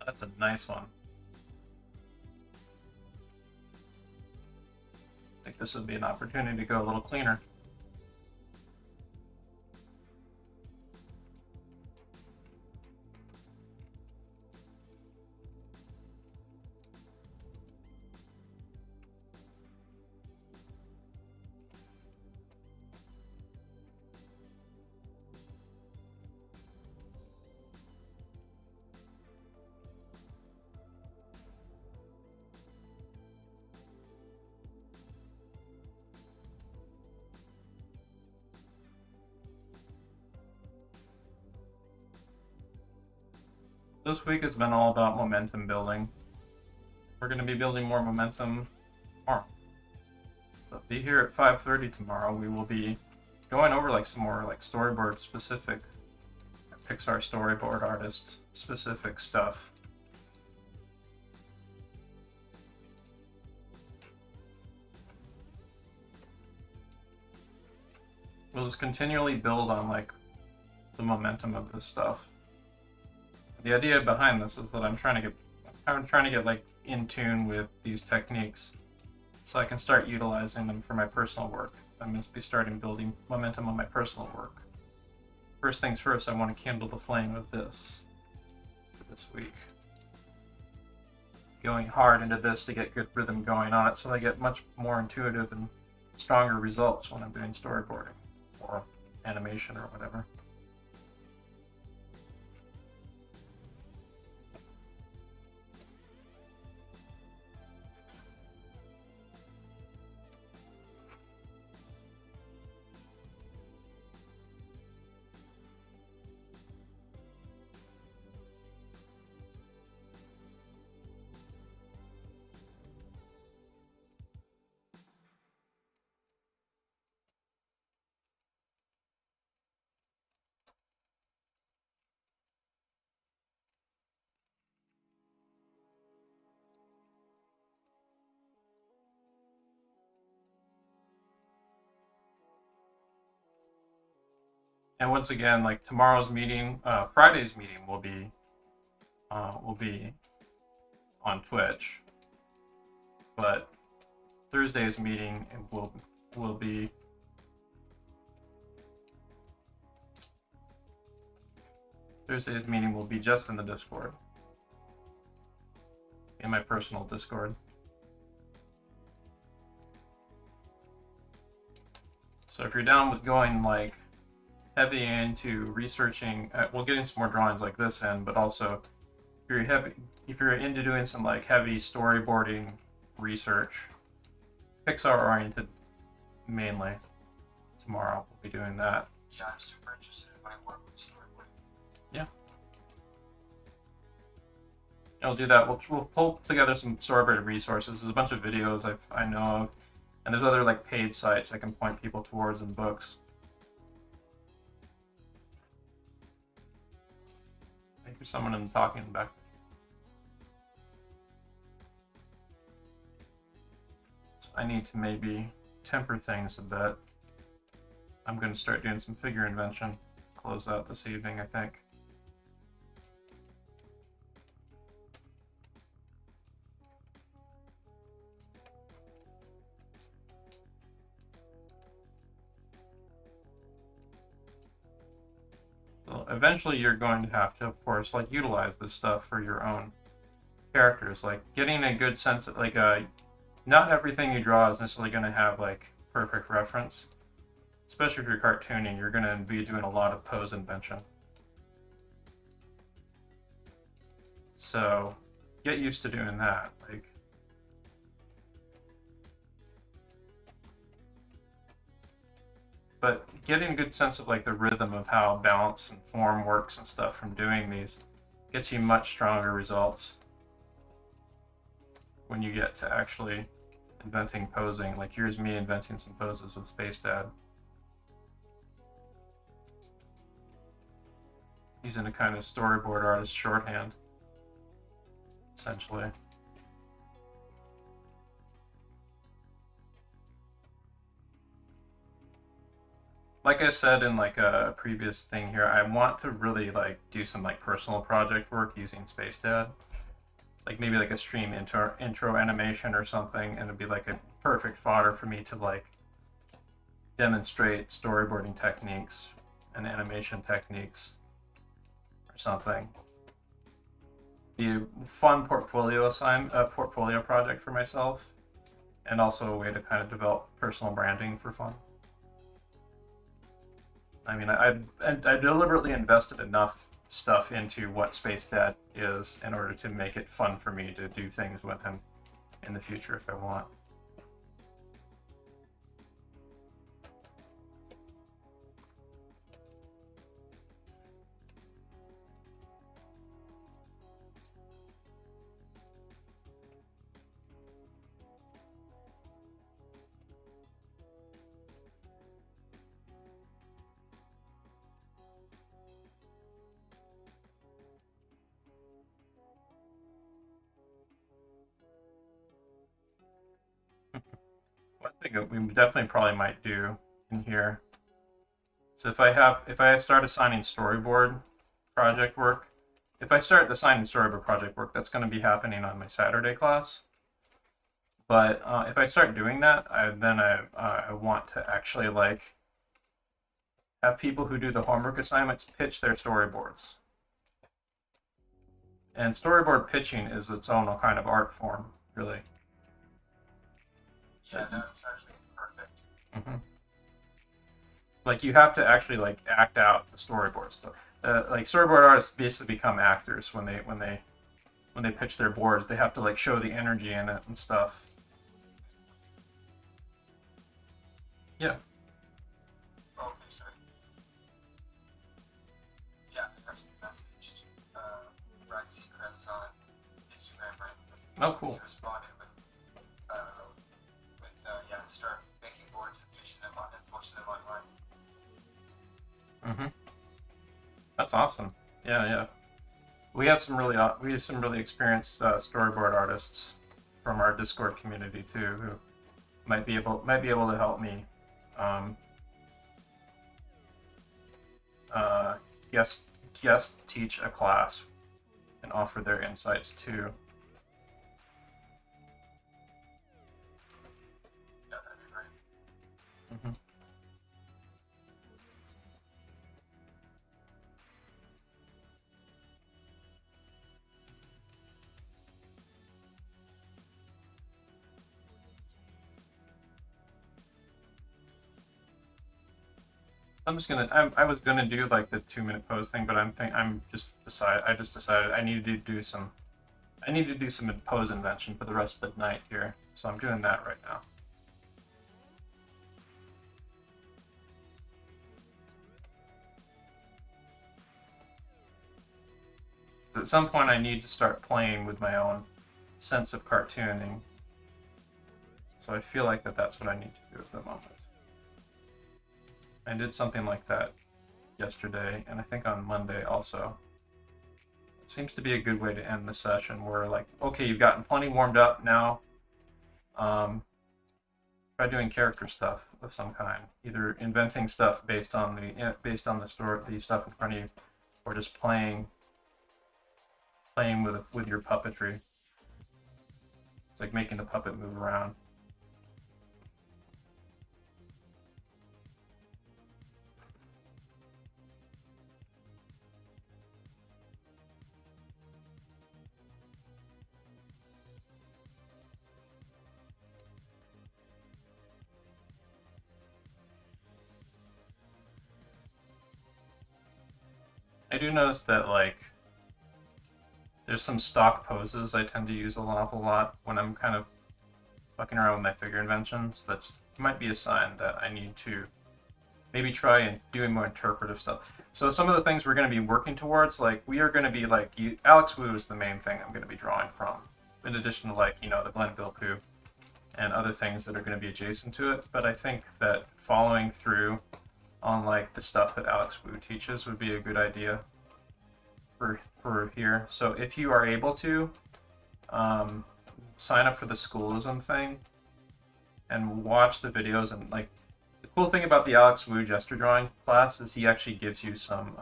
That's a nice one. I think this would be an opportunity to go a little cleaner. This week has been all about momentum building. We're going to be building more momentum tomorrow. So be here at 5:30 tomorrow. We will be going over like some more like storyboard specific, Pixar storyboard artist specific stuff. We'll just continually build on like the momentum of this stuff. The idea behind this is that I'm trying to get like in tune with these techniques so I can start utilizing them for my personal work. I'm going to be starting building momentum on my personal work. First things first, I want to kindle the flame of this for this week. Going hard into this to get good rhythm going on it so I get much more intuitive and stronger results when I'm doing storyboarding or animation or whatever. And once again, like tomorrow's meeting, Friday's meeting will be on Twitch, but Thursday's meeting will be just in the Discord, in my personal Discord. So if you're down with going like heavy into researching, we'll get into more drawings like this in, but also if you're into doing some like heavy storyboarding research, Pixar oriented mainly, tomorrow we'll be doing that. Yeah, I'm super interested in my work with storyboard. Yeah. And we'll do that. We'll pull together some storyboard resources. There's a bunch of videos I know of, and there's other like paid sites I can point people towards and books. There's someone in talking back. So I need to maybe temper things a bit. I'm going to start doing some figure invention. Close out this evening, I think. eventually you're going to have to, of course, like utilize this stuff for your own characters. Like getting a good sense of like not everything you draw is necessarily going to have like perfect reference. Especially if you're cartooning, you're going to be doing a lot of pose invention. So get used to doing that. Like, but getting a good sense of like the rhythm of how balance and form works and stuff from doing these gets you much stronger results when you get to actually inventing posing. Like here's me inventing some poses with Spacedad. Using a kind of storyboard artist shorthand, essentially. Like I said in like a previous thing here, I want to really like do some like personal project work using Spacedad. Like maybe like a stream intro animation or something, and it'd be like a perfect fodder for me to like demonstrate storyboarding techniques and animation techniques or something. Be a fun portfolio project for myself, and also a way to kind of develop personal branding for fun. I mean, I deliberately invested enough stuff into what Spacedad is in order to make it fun for me to do things with him in the future if I want. One thing that we definitely probably might do in here. So if I start assigning storyboard project work, if I start assigning storyboard project work, that's going to be happening on my Saturday class. But if I start doing that, I want to actually like have people who do the homework assignments pitch their storyboards. And storyboard pitching is its own kind of art form, really. Yeah, that's actually perfect. Mm-hmm. Like you have to actually like act out the storyboard stuff. Like storyboard artists basically become actors when they pitch their boards. They have to like show the energy in it and stuff. Yeah. Okay, sorry. Yeah, I actually messaged Brian Seacrest on Instagram, right? Oh, cool. He responded with start making boards and pitching them on and posting them online. Mm-hmm. That's awesome. Yeah. We have some really experienced storyboard artists from our Discord community too, who might be able to help me guest teach a class and offer their insights too. Yeah, that'd be great. Mm-hmm. I was gonna do like the 2-minute pose thing, but I just decided I needed to do some pose invention for the rest of the night here, so I'm doing that right now. At some point, I need to start playing with my own sense of cartooning, so I feel like that's what I need to do at the moment. I did something like that yesterday, and I think on Monday also. It seems to be a good way to end the session, where like, okay, you've gotten plenty warmed up now. Try doing character stuff of some kind, either inventing stuff based on the story, the stuff in front of you, or just playing with your puppetry. It's like making the puppet move around. do notice that like there's some stock poses I tend to use an awful lot when I'm kind of fucking around with my figure inventions. That's might be a sign that I need to maybe try and doing more interpretive stuff. So some of the things we're going to be working towards, like we are going to be like Alex Wu is the main thing I'm going to be drawing from, in addition to like, you know, the Glenn Vilppu and other things that are going to be adjacent to it. But I think that following through on like the stuff that Alex Wu teaches would be a good idea for here. So if you are able to sign up for the schoolism thing and watch the videos, and like the cool thing about the Alex Wu gesture drawing class is he actually gives you some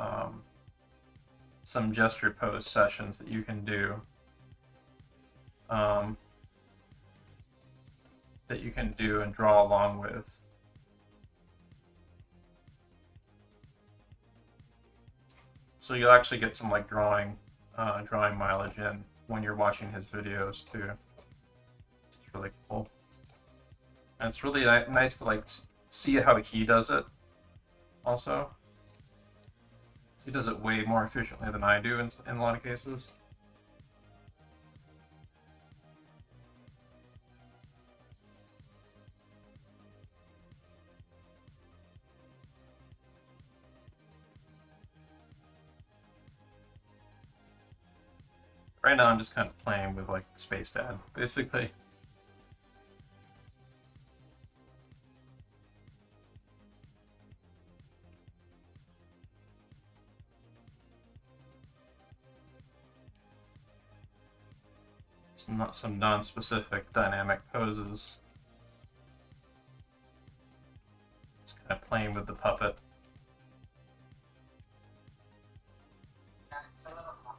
gesture pose sessions that you can do and draw along with. So you'll actually get some like drawing mileage in when you're watching his videos too. It's really cool. And it's really nice to like see how he does it also. He does it way more efficiently than I do in a lot of cases. Right now I'm just kind of playing with like Spacedad, basically. Some non-specific dynamic poses. Just kind of playing with the puppet. Yeah, it's a little more.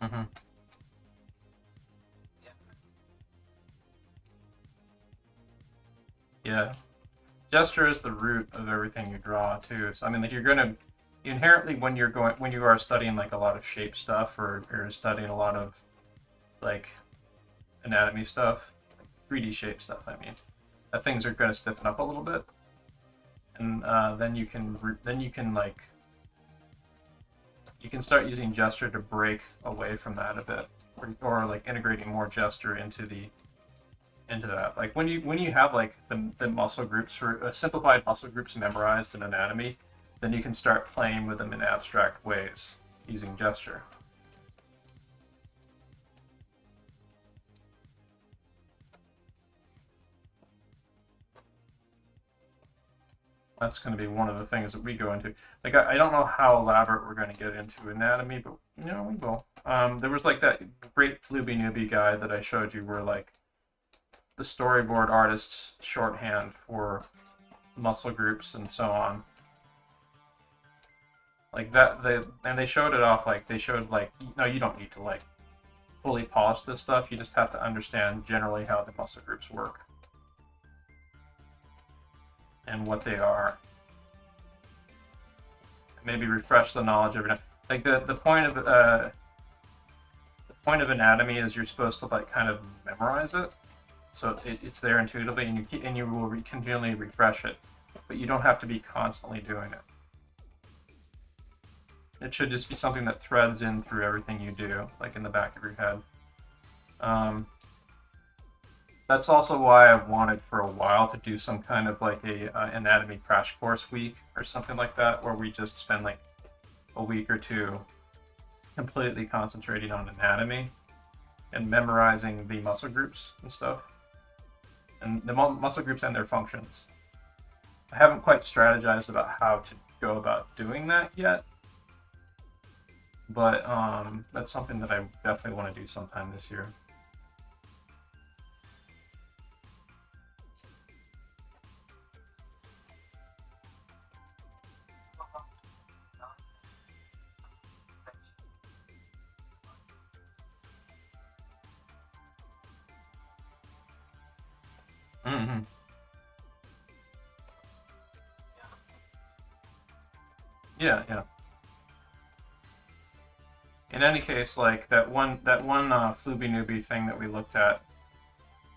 Mm-hmm. Yeah. Gesture is the root of everything you draw too. So I mean, like you're gonna inherently when you are studying like a lot of shape stuff or studying a lot of like anatomy stuff, 3D shape stuff. I mean, that things are gonna stiffen up a little bit, and then you can like you can start using gesture to break away from that a bit, or like integrating more gesture into that. Like when you have like the muscle groups for simplified muscle groups memorized in anatomy, then you can start playing with them in abstract ways using gesture. That's going to be one of the things that we go into. Like I don't know how elaborate we're going to get into anatomy, but you know, we will. There was like that great Floopy Newbie guy that I showed you where like the storyboard artist's shorthand for muscle groups and so on. Like that, they showed it off, like they showed like, no, you don't need to like fully polish this stuff. You just have to understand generally how the muscle groups work and what they are. Maybe refresh the knowledge every time. Like the point of anatomy is you're supposed to like kind of memorize it. So it's there intuitively, and you will continually refresh it, but you don't have to be constantly doing it. It should just be something that threads in through everything you do, like in the back of your head. That's also why I've wanted for a while to do some kind of like a anatomy crash course week or something like that, where we just spend like a week or two completely concentrating on anatomy and memorizing the muscle groups and stuff. And the muscle groups and their functions. I haven't quite strategized about how to go about doing that yet, but that's something that I definitely want to do sometime this year. Mm-hmm. Yeah. In any case, like that one Floopy Newbie thing that we looked at,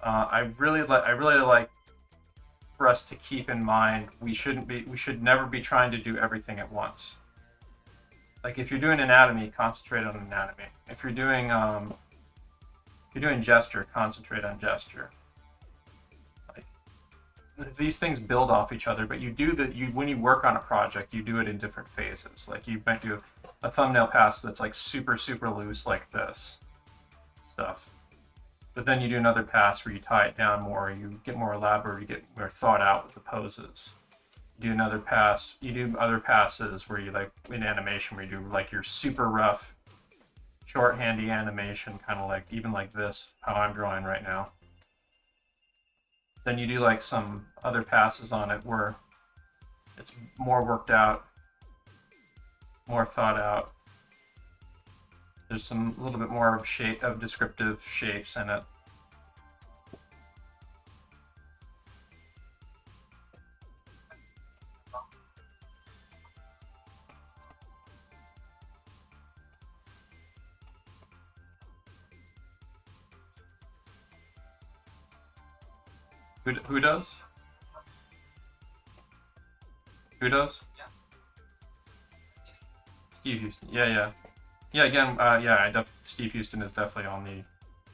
I really like for us to keep in mind we should never be trying to do everything at once. Like if you're doing anatomy, concentrate on anatomy. If you're doing gesture, concentrate on gesture. Like these things build off each other, but when you work on a project, you do it in different phases. Like you might do a thumbnail pass that's like super loose like this stuff. But then you do another pass where you tie it down more, you get more elaborate, you get more thought out with the poses. You do another pass, you do other passes where you like in animation where you do like your super rough, short handy animation, kind of like even like this, how I'm drawing right now. Then you do like some other passes on it where it's more worked out, more thought out. There's a little bit more of descriptive shapes in it. Who does? Who does? Steve Houston. Yeah. Again, Steve Houston is definitely on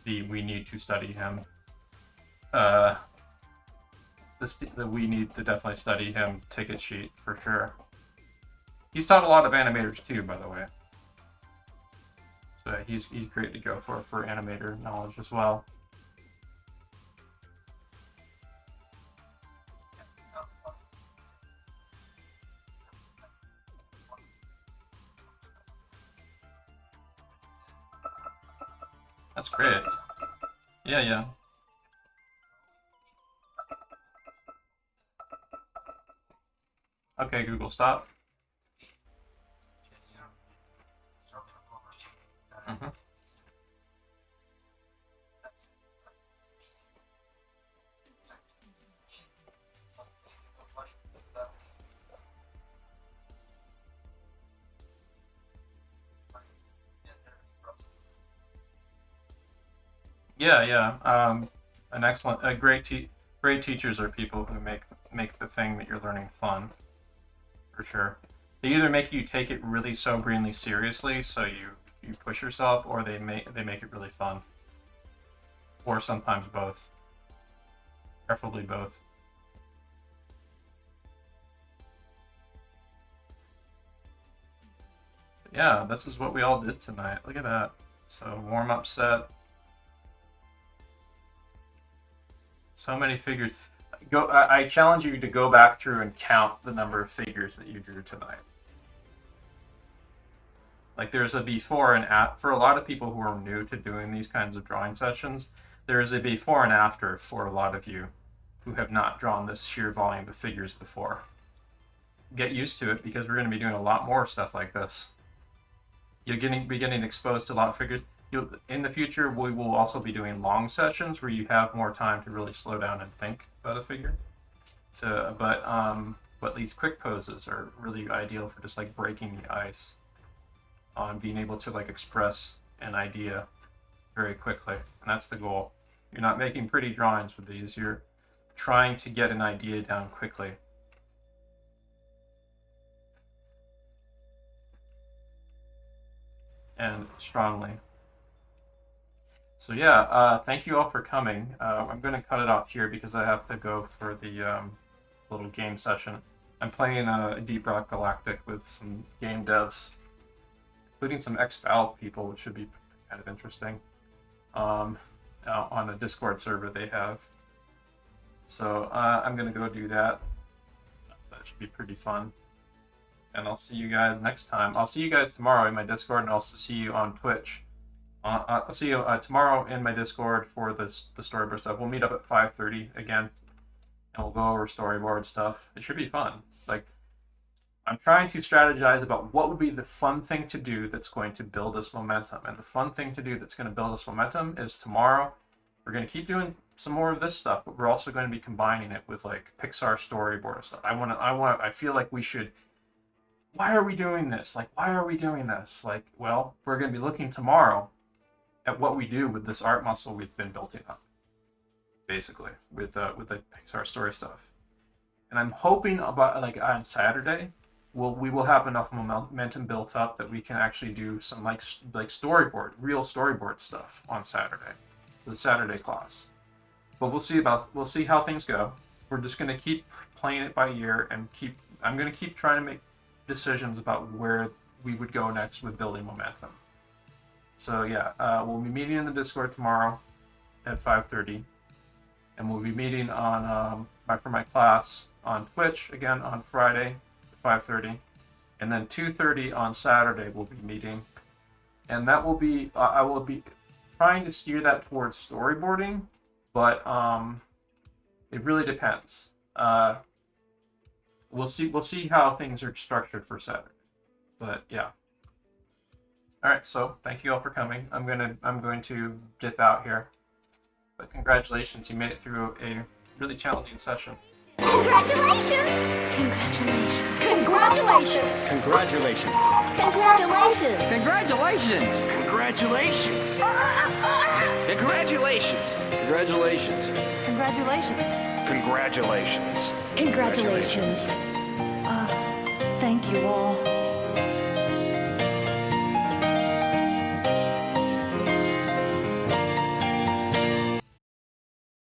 the we need to study him. The we need to definitely study him ticket sheet for sure. He's taught a lot of animators too, by the way. So he's great to go for animator knowledge as well. That's great. Yeah. Okay, Google, stop. Mhm. Yeah. Great teachers are people who make the thing that you're learning fun, for sure. They either make you take it really soberingly seriously, so you push yourself, or they make it really fun, or sometimes both. Preferably both. But yeah, this is what we all did tonight. Look at that. So warm-up set. So many figures. I challenge you to go back through and count the number of figures that you drew tonight. Like there's a before and after. For a lot of people who are new to doing these kinds of drawing sessions, there is a before and after for a lot of you who have not drawn this sheer volume of figures before. Get used to it, because we're going to be doing a lot more stuff like this. You're be getting exposed to a lot of figures. In the future, we will also be doing long sessions where you have more time to really slow down and think about a figure. But these quick poses are really ideal for just like breaking the ice on being able to like express an idea very quickly. And that's the goal. You're not making pretty drawings with these. You're trying to get an idea down quickly. And strongly. So yeah, thank you all for coming. I'm going to cut it off here because I have to go for the little game session. I'm playing Deep Rock Galactic with some game devs, including some ex-Valve people, which should be kind of interesting, on a Discord server they have. So I'm going to go do that. That should be pretty fun. And I'll see you guys next time. I'll see you guys tomorrow in my Discord, and I'll also see you on Twitch. I'll see you tomorrow in my Discord for the Storyboard stuff. We'll meet up at 5:30 again, and we'll go over Storyboard stuff. It should be fun. Like, I'm trying to strategize about what would be the fun thing to do that's going to build us momentum. And the fun thing to do that's going to build us momentum is tomorrow. We're going to keep doing some more of this stuff, but we're also going to be combining it with like Pixar Storyboard stuff. I feel like we should. Why are we doing this? Like, why are we doing this? Like, well, we're going to be looking tomorrow at what we do with this art muscle we've been building up. basically, with the Pixar story stuff. And I'm hoping about like on Saturday, we will have enough momentum built up that we can actually do some like storyboard, real storyboard stuff on Saturday, the Saturday class. But we'll see how things go. We're just gonna keep playing it by ear and I'm gonna keep trying to make decisions about where we would go next with building momentum. So yeah, we'll be meeting in the Discord tomorrow at 5:30, and we'll be meeting on for my class on Twitch again on Friday at 5:30, and then 2:30 on Saturday we'll be meeting, and that will be I will be trying to steer that towards storyboarding, but it really depends. We'll see how things are structured for Saturday, but yeah. All right, so thank you all for coming. I'm going to dip out here, but congratulations, you made it through a really challenging session. Congratulations! Congratulations! Congratulations! Congratulations! Congratulations! Congratulations! Congratulations! Congratulations! Congratulations! Congratulations! Congratulations! Congratulations! Thank you all.